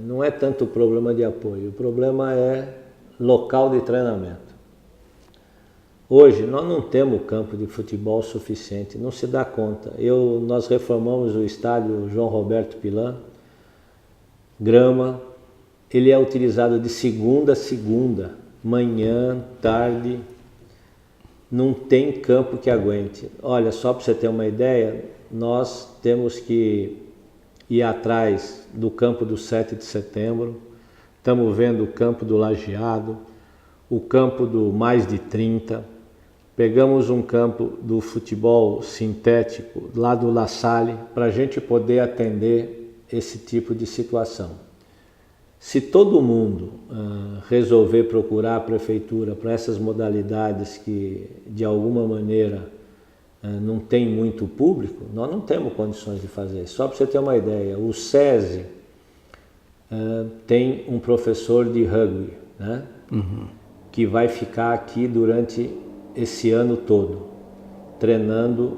Speaker 2: não é tanto problema de apoio, o problema é local de treinamento. Hoje nós não temos campo de futebol suficiente, não se dá conta. Nós reformamos o estádio João Roberto Pilan, grama, ele é utilizado de segunda a segunda, manhã, tarde, não tem campo que aguente. Olha, só para você ter uma ideia, nós temos que ir atrás do campo do 7 de setembro, estamos vendo o campo do Lajeado, o campo do Mais de 30, pegamos um campo do futebol sintético lá do La Salle para a gente poder atender esse tipo de situação. Se todo mundo resolver procurar a prefeitura para essas modalidades que de alguma maneira não tem muito público, nós não temos condições de fazer. Só para você ter uma ideia, o SESI tem um professor de rugby, né? Que vai ficar aqui durante esse ano todo, treinando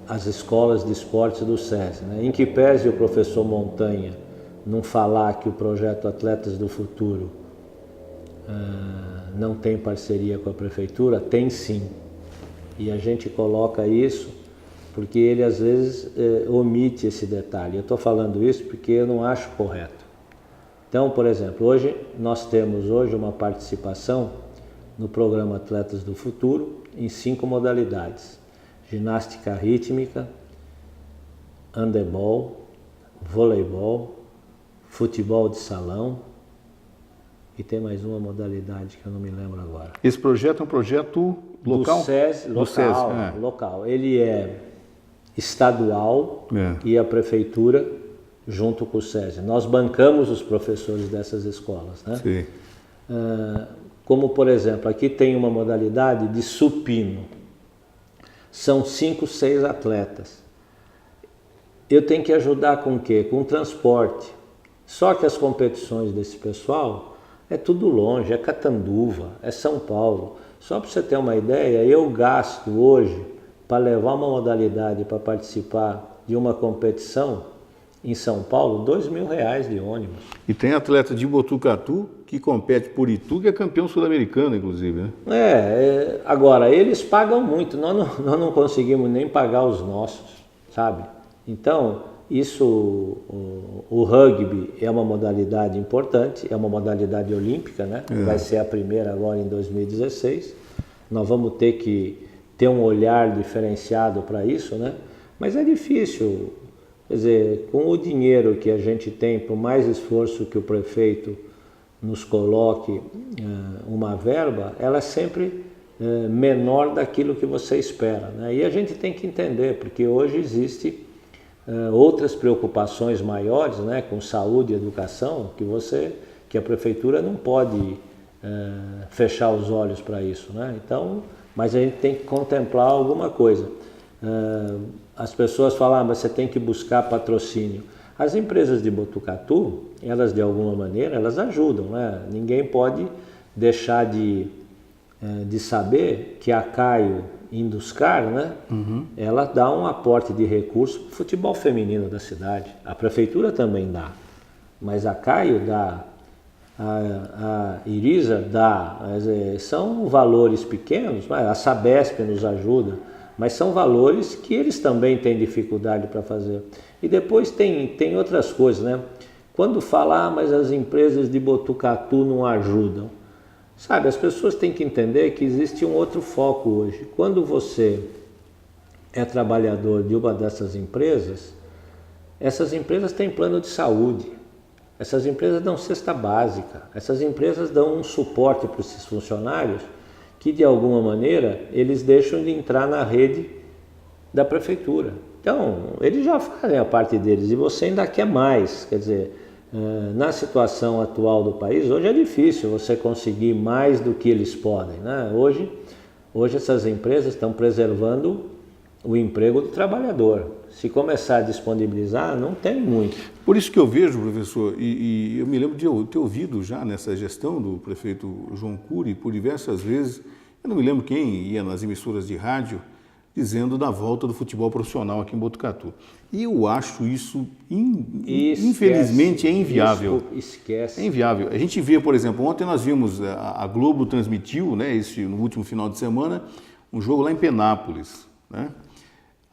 Speaker 2: as escolas de esportes do SESI, né? Em que pese o professor Montanha não falar que o projeto Atletas do Futuro não tem parceria com a prefeitura, tem sim. E a gente coloca isso porque ele às vezes omite esse detalhe. Eu estou falando isso porque eu não acho correto. Então, por exemplo, nós temos uma participação no programa Atletas do Futuro em 5 modalidades: ginástica rítmica, handebol, voleibol, futebol de salão e tem mais uma modalidade que eu não me lembro agora.
Speaker 1: Esse projeto é um projeto local?
Speaker 2: Do SESI, local. Ele é estadual e a prefeitura junto com o SESI. Nós bancamos os professores dessas escolas, né?
Speaker 1: Sim.
Speaker 2: Como, por exemplo, aqui tem uma modalidade de supino. São 5, 6 atletas. Eu tenho que ajudar com o quê? Com transporte. Só que as competições desse pessoal é tudo longe, é Catanduva, é São Paulo. Só para você ter uma ideia, eu gasto hoje para levar uma modalidade para participar de uma competição em São Paulo, R$2.000 de ônibus.
Speaker 1: E tem atleta de Botucatu que compete por Itu, que é campeão sul-americano, inclusive, né?
Speaker 2: Agora, eles pagam muito, nós não conseguimos nem pagar os nossos, sabe? Então, isso, o rugby é uma modalidade importante, é uma modalidade olímpica, né? Vai ser a primeira agora em 2016. Nós vamos ter que ter um olhar diferenciado para isso, né? Mas é difícil, quer dizer, com o dinheiro que a gente tem, por mais esforço que o prefeito nos coloque uma verba, ela é sempre menor daquilo que você espera, né? E a gente tem que entender, porque hoje existe outras preocupações maiores, né, com saúde e educação, que a prefeitura não pode fechar os olhos para isso, né? Então, mas a gente tem que contemplar alguma coisa. As pessoas falam, mas você tem que buscar patrocínio. As empresas de Botucatu, elas de alguma maneira, elas ajudam, né? Ninguém pode deixar de saber que a Caio Induscar, né? Ela dá um aporte de recursos para o futebol feminino da cidade. A prefeitura também dá, mas a Caio dá, a Irisa dá, são valores pequenos, a Sabesp nos ajuda, mas são valores que eles também têm dificuldade para fazer. E depois tem outras coisas, né? Quando fala, mas as empresas de Botucatu não ajudam, sabe, as pessoas têm que entender que existe um outro foco hoje. Quando você é trabalhador de uma dessas empresas, essas empresas têm plano de saúde, essas empresas dão cesta básica, essas empresas dão um suporte para esses funcionários que de alguma maneira eles deixam de entrar na rede da prefeitura. Então, eles já fazem a parte deles e você ainda quer mais, quer dizer, na situação atual do país, hoje é difícil você conseguir mais do que eles podem, né? Hoje essas empresas estão preservando o emprego do trabalhador. Se começar a disponibilizar, não tem muito.
Speaker 1: Por isso que eu vejo, professor, e eu me lembro de eu ter ouvido já nessa gestão do prefeito João Cury, por diversas vezes, eu não me lembro quem ia nas emissoras de rádio, dizendo da volta do futebol profissional aqui em Botucatu. E eu acho isso, infelizmente, é inviável.
Speaker 2: Esquece.
Speaker 1: É inviável. A gente vê, por exemplo, ontem nós vimos, a Globo transmitiu, né, no último final de semana, um jogo lá em Penápolis, né?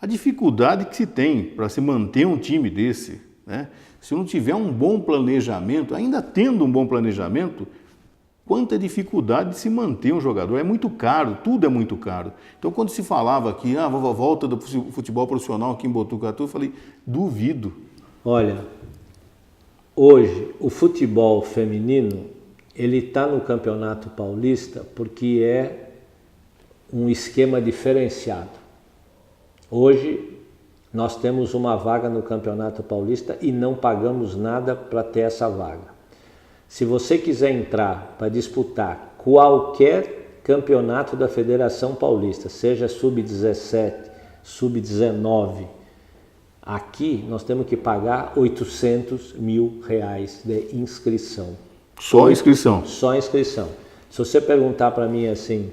Speaker 1: A dificuldade que se tem para se manter um time desse, né? Se não tiver um bom planejamento, ainda tendo um bom planejamento, quanta dificuldade de se manter um jogador. É muito caro, tudo é muito caro. Então, quando se falava aqui, a volta do futebol profissional aqui em Botucatu, eu falei, duvido.
Speaker 2: Olha, hoje o futebol feminino, ele está no Campeonato Paulista porque é um esquema diferenciado. Hoje nós temos uma vaga no Campeonato Paulista e não pagamos nada para ter essa vaga. Se você quiser entrar para disputar qualquer campeonato da Federação Paulista, seja sub-17, sub-19, aqui nós temos que pagar R$800 mil de inscrição.
Speaker 1: Só inscrição?
Speaker 2: Só inscrição. Se você perguntar para mim assim,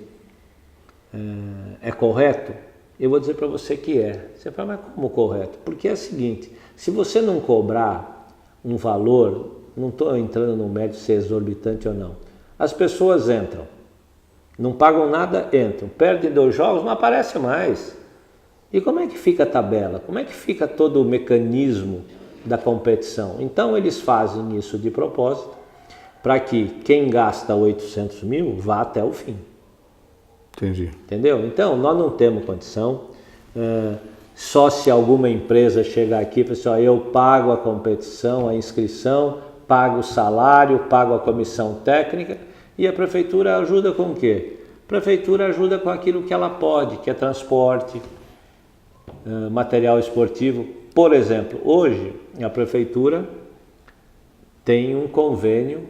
Speaker 2: é correto? Eu vou dizer para você que é. Você fala, mas como correto? Porque é o seguinte, se você não cobrar um valor, não estou entrando no mérito se é exorbitante ou não, as pessoas entram, não pagam nada, entram, perdem 2 jogos, não aparece mais. E como é que fica a tabela? Como é que fica todo o mecanismo da competição? Então eles fazem isso de propósito, para que quem gasta 800 mil vá até o fim.
Speaker 1: Entendi.
Speaker 2: Entendeu? Então, nós não temos condição, só se alguma empresa chegar aqui e falar assim, ó, eu pago a competição, a inscrição, pago o salário, pago a comissão técnica, e a prefeitura ajuda com o quê? A prefeitura ajuda com aquilo que ela pode, que é transporte, material esportivo. Por exemplo, hoje a prefeitura tem um convênio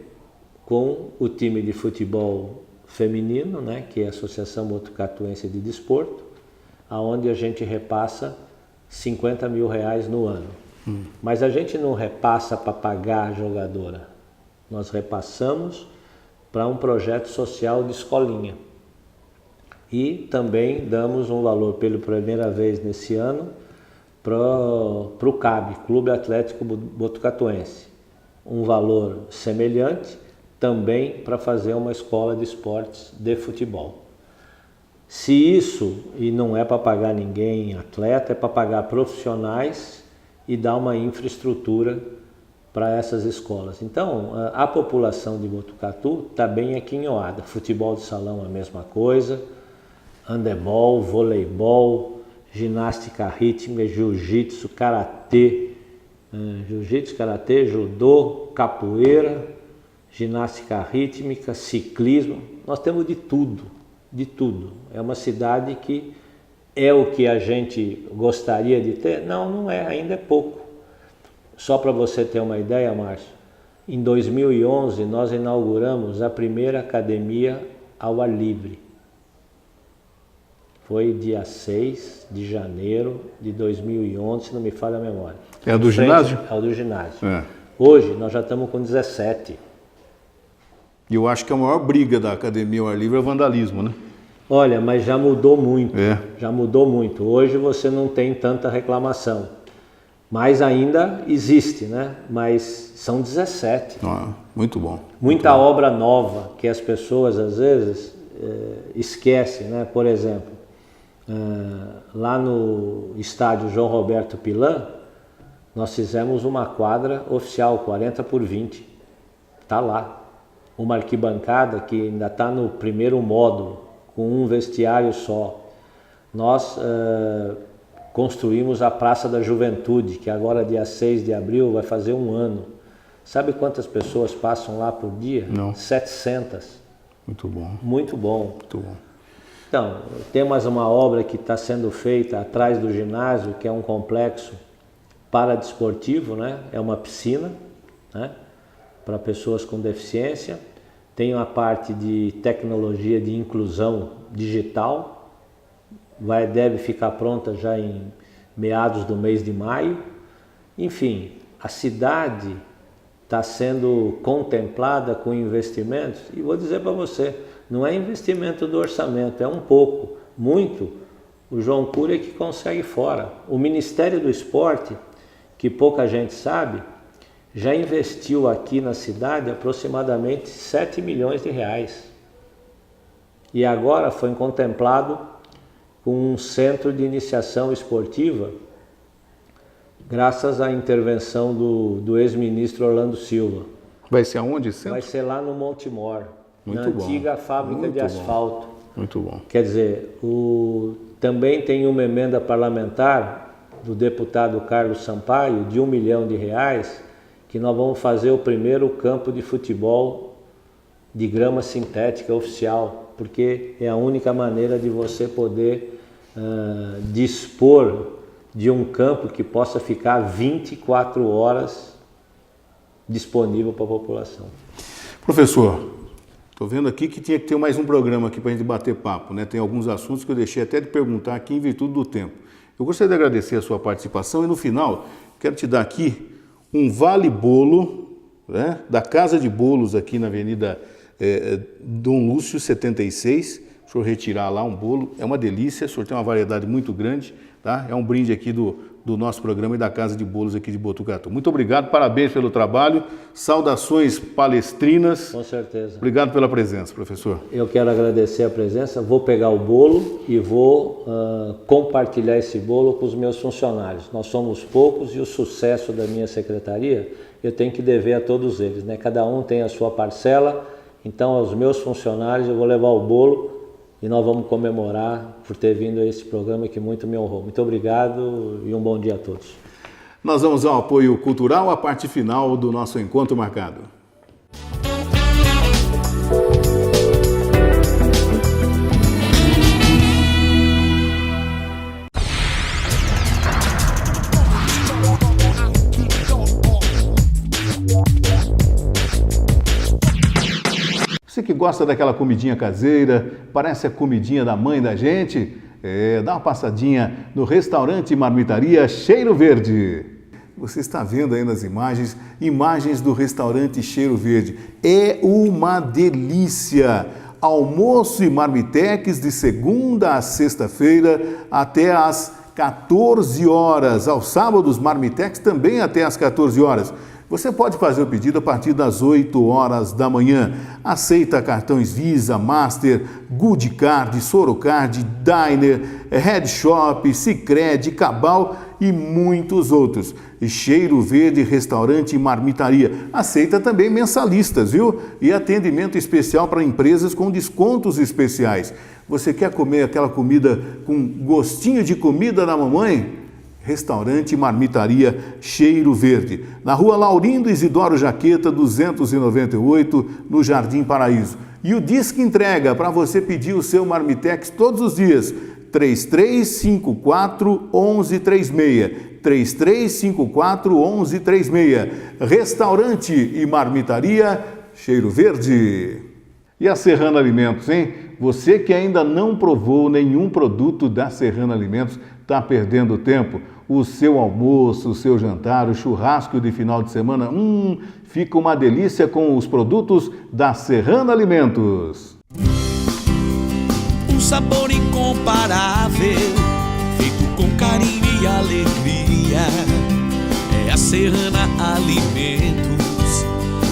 Speaker 2: com o time de futebol feminino, né, que é a Associação Botucatuense de Desporto, aonde a gente repassa R$50 mil no ano. Mas a gente não repassa para pagar a jogadora, nós repassamos para um projeto social de escolinha. E também damos um valor pela primeira vez nesse ano para o CAB, Clube Atlético Botucatuense. Um valor semelhante também para fazer uma escola de esportes de futebol. Se isso, e não é para pagar ninguém atleta, é para pagar profissionais e dar uma infraestrutura para essas escolas. Então, a população de Botucatu está bem aquinhoada. Futebol de salão a mesma coisa, handebol, voleibol, ginástica rítmica, jiu-jitsu, karatê, judô, capoeira, ginástica rítmica, ciclismo. Nós temos de tudo, de tudo. É uma cidade que é o que a gente gostaria de ter? Não, não é, ainda é pouco. Só para você ter uma ideia, Márcio, em 2011 nós inauguramos a primeira academia ao ar livre. Foi dia 6 de janeiro de 2011, se não me falha a memória.
Speaker 1: É a do ginásio?
Speaker 2: É a do ginásio.
Speaker 1: É.
Speaker 2: Hoje nós já estamos com 17.
Speaker 1: E eu acho que a maior briga da academia ao ar livre é o vandalismo, né?
Speaker 2: Olha, mas já mudou muito.
Speaker 1: É.
Speaker 2: Já mudou muito. Hoje você não tem tanta reclamação. Mas ainda existe, né? Mas são 17.
Speaker 1: Ah, muito bom.
Speaker 2: Muita obra nova que as pessoas às vezes esquecem, né? Por exemplo, lá no estádio João Roberto Pilan, nós fizemos uma quadra oficial, 40 por 20. Está lá. Uma arquibancada que ainda está no primeiro módulo, com um vestiário só. Nós construímos a Praça da Juventude, que agora dia 6 de abril vai fazer 1 ano. Sabe quantas pessoas passam lá por dia?
Speaker 1: Não.
Speaker 2: 700.
Speaker 1: Muito bom.
Speaker 2: Muito bom.
Speaker 1: Muito bom.
Speaker 2: Então, tem mais uma obra que está sendo feita atrás do ginásio, que é um complexo paradesportivo, né? É uma piscina, né? Para pessoas com deficiência. Tem a parte de tecnologia de inclusão digital, deve ficar pronta já em meados do mês de maio. Enfim, a cidade está sendo contemplada com investimentos, e vou dizer para você, não é investimento do orçamento, é um pouco, muito, o João Cury que consegue fora. O Ministério do Esporte, que pouca gente sabe, já investiu aqui na cidade aproximadamente 7 milhões de reais. E agora foi contemplado com um centro de iniciação esportiva, graças à intervenção do ex-ministro Orlando Silva.
Speaker 1: Vai ser aonde? Centro?
Speaker 2: Vai ser lá no Montemor, na
Speaker 1: Muito bom.
Speaker 2: antiga fábrica
Speaker 1: Muito
Speaker 2: de
Speaker 1: bom.
Speaker 2: asfalto.
Speaker 1: Muito bom.
Speaker 2: Quer dizer, também tem uma emenda parlamentar do deputado Carlos Sampaio de R$1 milhão, que nós vamos fazer o primeiro campo de futebol de grama sintética oficial, porque é a única maneira de você poder dispor de um campo que possa ficar 24 horas disponível para a população.
Speaker 1: Professor, estou vendo aqui que tinha que ter mais um programa aqui para a gente bater papo, né? Tem alguns assuntos que eu deixei até de perguntar aqui em virtude do tempo. Eu gostaria de agradecer a sua participação e no final quero te dar aqui um vale-bolo, né, da Casa de Bolos aqui na Avenida Dom Lúcio 76. O senhor retirar lá um bolo, é uma delícia, o senhor tem uma variedade muito grande, tá? É um brinde aqui do nosso programa e da Casa de Bolos aqui de Botucatu. Muito obrigado, parabéns pelo trabalho, saudações palestrinas.
Speaker 2: Com certeza.
Speaker 1: Obrigado pela presença, professor.
Speaker 2: Eu quero agradecer a presença, vou pegar o bolo e vou compartilhar esse bolo com os meus funcionários. Nós somos poucos e o sucesso da minha secretaria eu tenho que dever a todos eles, né? Cada um tem a sua parcela, então aos meus funcionários eu vou levar o bolo e nós vamos comemorar por ter vindo a esse programa que muito me honrou. Muito obrigado e um bom dia a todos.
Speaker 1: Nós vamos ao apoio cultural, a parte final do nosso encontro marcado. Você que gosta daquela comidinha caseira, parece a comidinha da mãe da gente, dá uma passadinha no restaurante Marmitaria Cheiro Verde. Você está vendo aí nas imagens do restaurante Cheiro Verde. É uma delícia! Almoço e marmitex de segunda a sexta-feira até às 14 horas. Aos sábados, Marmitex também até às 14 horas. Você pode fazer o pedido a partir das 8 horas da manhã. Aceita cartões Visa, Master, Goodcard, Sorocard, Diner, Headshop, Sicredi, Cabal e muitos outros. Cheiro Verde Restaurante e Marmitaria. Aceita também mensalistas, viu? E atendimento especial para empresas com descontos especiais. Você quer comer aquela comida com gostinho de comida da mamãe? Restaurante e Marmitaria Cheiro Verde, na Rua Laurindo Isidoro Jaqueta, 298, no Jardim Paraíso. E o Disque Entrega para você pedir o seu Marmitex todos os dias, 3354-1136, 3354-1136. Restaurante e Marmitaria Cheiro Verde. E a Serrana Alimentos, hein? Você que ainda não provou nenhum produto da Serrana Alimentos, está perdendo tempo. O seu almoço, o seu jantar, o churrasco de final de semana, fica uma delícia com os produtos da Serrana Alimentos.
Speaker 4: Um sabor incomparável, feito com carinho e alegria. É a Serrana Alimentos,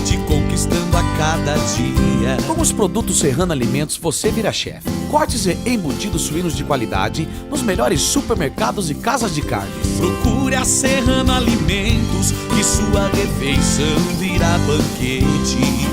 Speaker 4: te conquistando a cada dia.
Speaker 7: Com os produtos Serrana Alimentos, você vira chefe. Cortes e embutidos suínos de qualidade nos melhores supermercados e casas de carnes.
Speaker 4: Procure a Serrana Alimentos, que sua refeição virá banquete.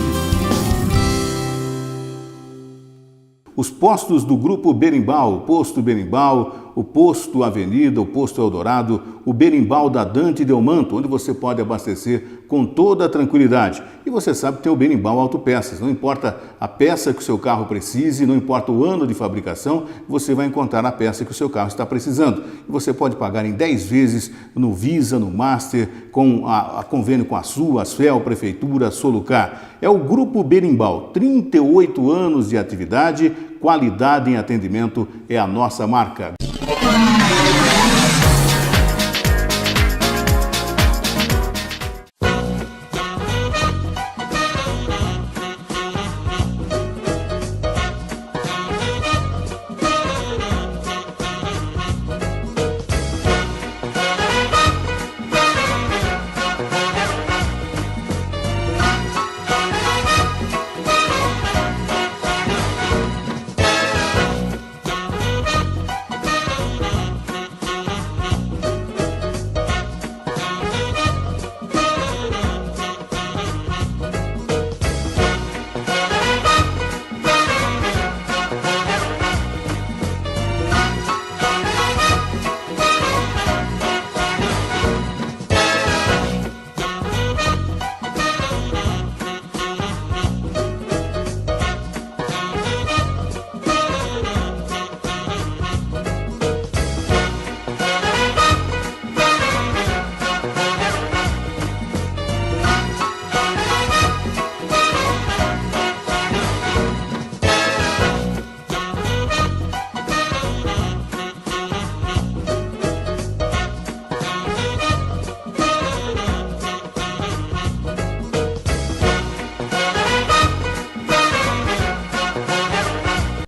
Speaker 1: Os postos do Grupo Berimbau, o Posto Berimbau, o Posto Avenida, o Posto Eldorado, o Berimbau da Dante Delmanto, onde você pode abastecer com toda a tranquilidade. E você sabe que tem o Berimbau Autopeças, não importa a peça que o seu carro precise, não importa o ano de fabricação, você vai encontrar a peça que o seu carro está precisando. E você pode pagar em 10 vezes no Visa, no Master, com a convênio com a Sul, Asfel, Prefeitura, Solucar. É o Grupo Berimbau, 38 anos de atividade, qualidade em atendimento é a nossa marca.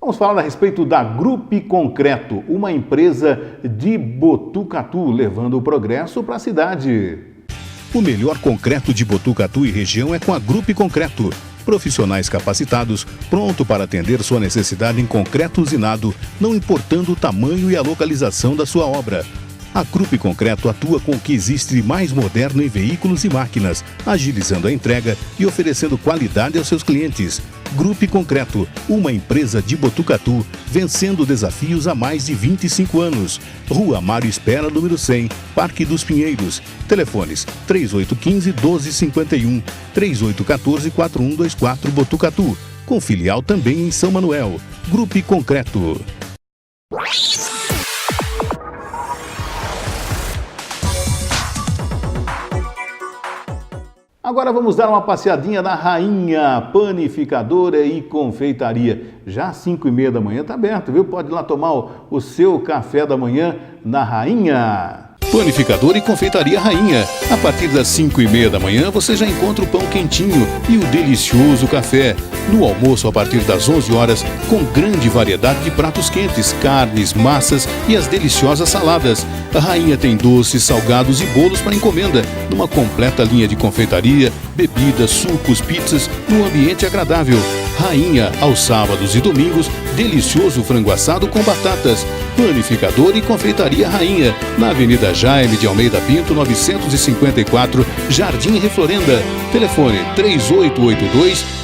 Speaker 1: Vamos falar a respeito da Grupo Concreto, uma empresa de Botucatu, levando o progresso para a cidade.
Speaker 5: O melhor concreto de Botucatu e região é com a Grupo Concreto. Profissionais capacitados, pronto para atender sua necessidade em concreto usinado, não importando o tamanho e a localização da sua obra. A Grupo Concreto atua com o que existe de mais moderno em veículos e máquinas, agilizando a entrega e oferecendo qualidade aos seus clientes. Grupo Concreto, uma empresa de Botucatu, vencendo desafios há mais de 25 anos. Rua Mário Espera, número 100, Parque dos Pinheiros. Telefones 3815-1251, 3814-4124 Botucatu. Com filial também em São Manuel. Grupo Concreto.
Speaker 1: Agora vamos dar uma passeadinha na Rainha Panificadora e Confeitaria. Já às 5h30 da manhã está aberto, viu? Pode ir lá tomar o seu café da manhã na Rainha.
Speaker 5: Panificador e Confeitaria Rainha. A partir das 5h30 da manhã você já encontra o pão quentinho e o delicioso café. No almoço, a partir das 11 horas, com grande variedade de pratos quentes, carnes, massas e as deliciosas saladas. A Rainha tem doces, salgados e bolos para encomenda, numa completa linha de confeitaria, bebidas, sucos, pizzas, num ambiente agradável. Rainha, aos sábados e domingos, delicioso frango assado com batatas. Panificador e Confeitaria Rainha, na Avenida Jaime de Almeida Pinto, 954, Jardim Reflorenda. Telefone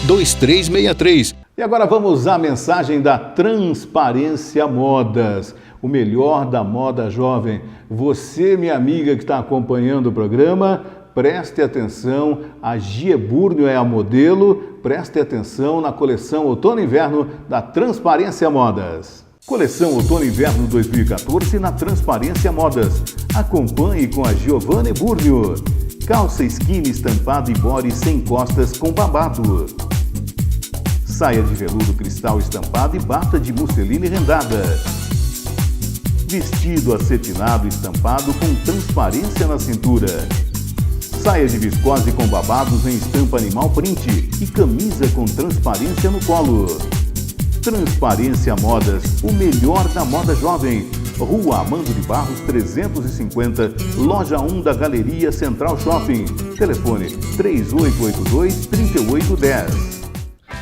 Speaker 5: 3882-2363.
Speaker 1: E agora vamos à mensagem da Transparência Modas, o melhor da moda jovem. Você, minha amiga que está acompanhando o programa, preste atenção, a Gieburnio é a modelo, preste atenção na coleção Outono e Inverno da Transparência Modas. Coleção Outono e Inverno 2014 na Transparência Modas. Acompanhe com a Giovanna Burnio. Calça skinny estampada e body sem costas com babado. Saia de veludo cristal estampada e bata de musseline rendada. Vestido acetinado estampado com transparência na cintura. Saia de viscose com babados em estampa animal print e camisa com transparência no colo. Transparência Modas, o melhor da moda jovem. Rua Amando de Barros 350, Loja 1 da Galeria Central Shopping. Telefone 3882-3810.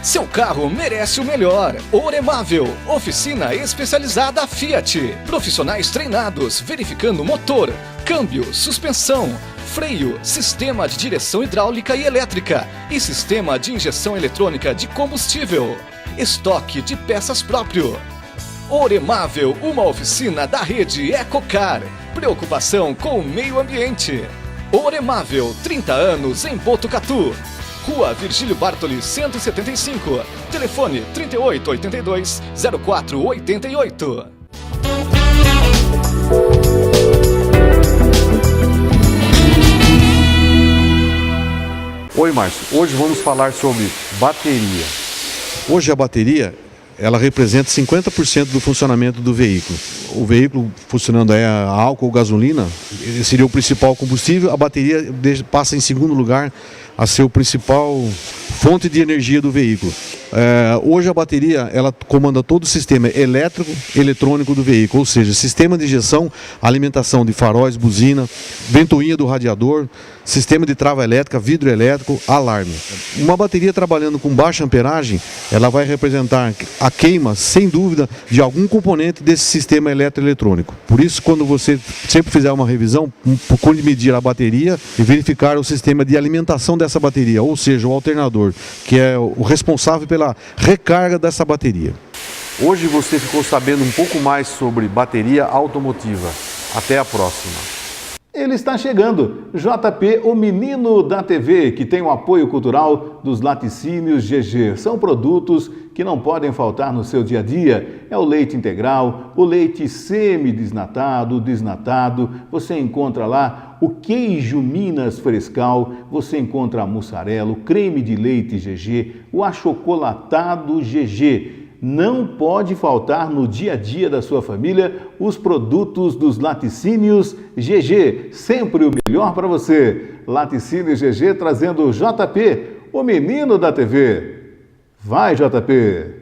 Speaker 6: Seu carro merece o melhor. Oremável, oficina especializada Fiat. Profissionais treinados, verificando motor, câmbio, suspensão, freio, sistema de direção hidráulica e elétrica e sistema de injeção eletrônica de combustível. Estoque de peças próprio. Oremável, uma oficina da rede Ecocar. Preocupação com o meio ambiente. Oremável, 30 anos em Botucatu. Rua Virgílio Bartoli, 175. Telefone 3882-0488.
Speaker 8: Oi, Márcio. Hoje vamos falar sobre bateria. Hoje a bateria, ela representa 50% do funcionamento do veículo. O veículo funcionando a álcool ou gasolina, ele seria o principal combustível. A bateria passa em segundo lugar a ser o principal fonte de energia do veículo. Hoje a bateria, ela comanda todo o sistema elétrico, eletrônico do veículo, ou seja, sistema de injeção, alimentação de faróis, buzina, ventoinha do radiador, sistema de trava elétrica, vidro elétrico, alarme. Uma bateria trabalhando com baixa amperagem, ela vai representar a queima, sem dúvida, de algum componente desse sistema eletroeletrônico. Por isso, quando você sempre fizer uma revisão, procure medir a bateria e verificar o sistema de alimentação dessa bateria, ou seja, o alternador, que é o responsável pela recarga dessa bateria. Hoje você ficou sabendo um pouco mais sobre bateria automotiva. Até a próxima.
Speaker 1: Ele está chegando, JP, o menino da TV, que tem o apoio cultural dos laticínios GG. São produtos que não podem faltar no seu dia a dia. É o leite integral, o leite semi-desnatado, desnatado. Você encontra lá o queijo Minas Frescal, você encontra a mussarela, o creme de leite GG, o achocolatado GG. Não pode faltar no dia a dia da sua família os produtos dos laticínios GG. Sempre o melhor para você. Laticínios GG trazendo o JP, o menino da TV. Vai, JP!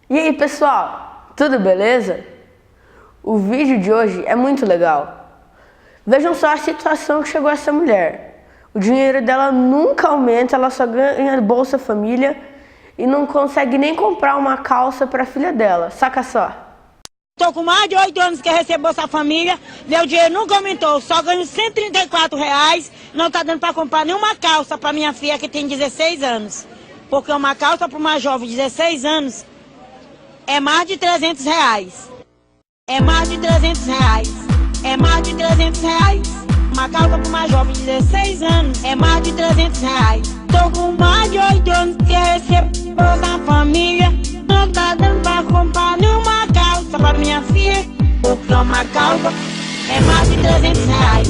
Speaker 9: E aí, pessoal? Tudo beleza? O vídeo de hoje é muito legal. Vejam só a situação que chegou essa mulher. O dinheiro dela nunca aumenta, ela só ganha Bolsa Família e não consegue nem comprar uma calça para a filha dela. Saca só.
Speaker 10: Estou com mais de 8 anos que recebo Bolsa Família, meu dinheiro nunca aumentou, só ganho R$134, não está dando para comprar nenhuma calça para minha filha que tem 16 anos. Porque uma calça para uma jovem de 16 anos é mais de R$300. É mais de R$300. É mais de R$300. Uma calça para uma jovem de 16 anos é mais de R$300. Tô com mais de 8 anos que recebo Bolsa Família. Não tá dando pra comprar nenhuma calça para minha filha. Porque uma calça é mais de 300 reais.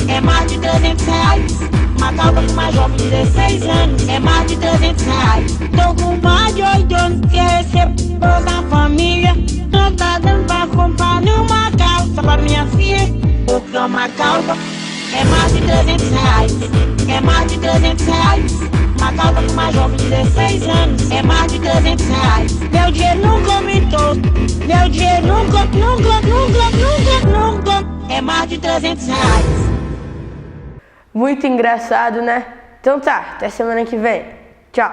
Speaker 10: É mais de 300 reais. Uma calça com uma jovem de 16 anos, é mais de 300 reais. Tô com mais de 8 anos que recebo da família. Não tá dando pra comprar nenhuma calça pra minha filha. Porque uma calça é mais de 300 reais. É mais de 300 reais. Uma calça com uma jovem de 16 anos, é mais de 300 reais. Meu dinheiro nunca aumentou. Meu dinheiro nunca, é mais de 300 reais.
Speaker 9: Muito engraçado, né? Então tá, até semana que vem. Tchau.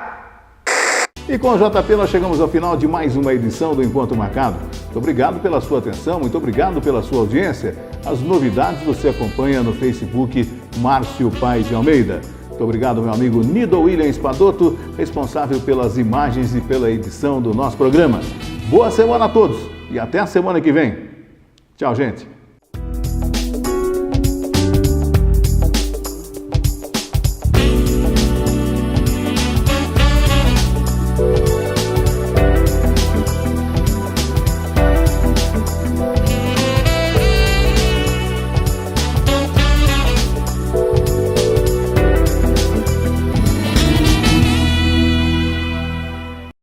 Speaker 1: E com o JP nós chegamos ao final de mais uma edição do Encontro Marcado. Muito obrigado pela sua atenção, muito obrigado pela sua audiência. As novidades você acompanha no Facebook Márcio Paes de Almeida. Muito obrigado, meu amigo Nido William Espadoto, responsável pelas imagens e pela edição do nosso programa. Boa semana a todos e até a semana que vem. Tchau, gente.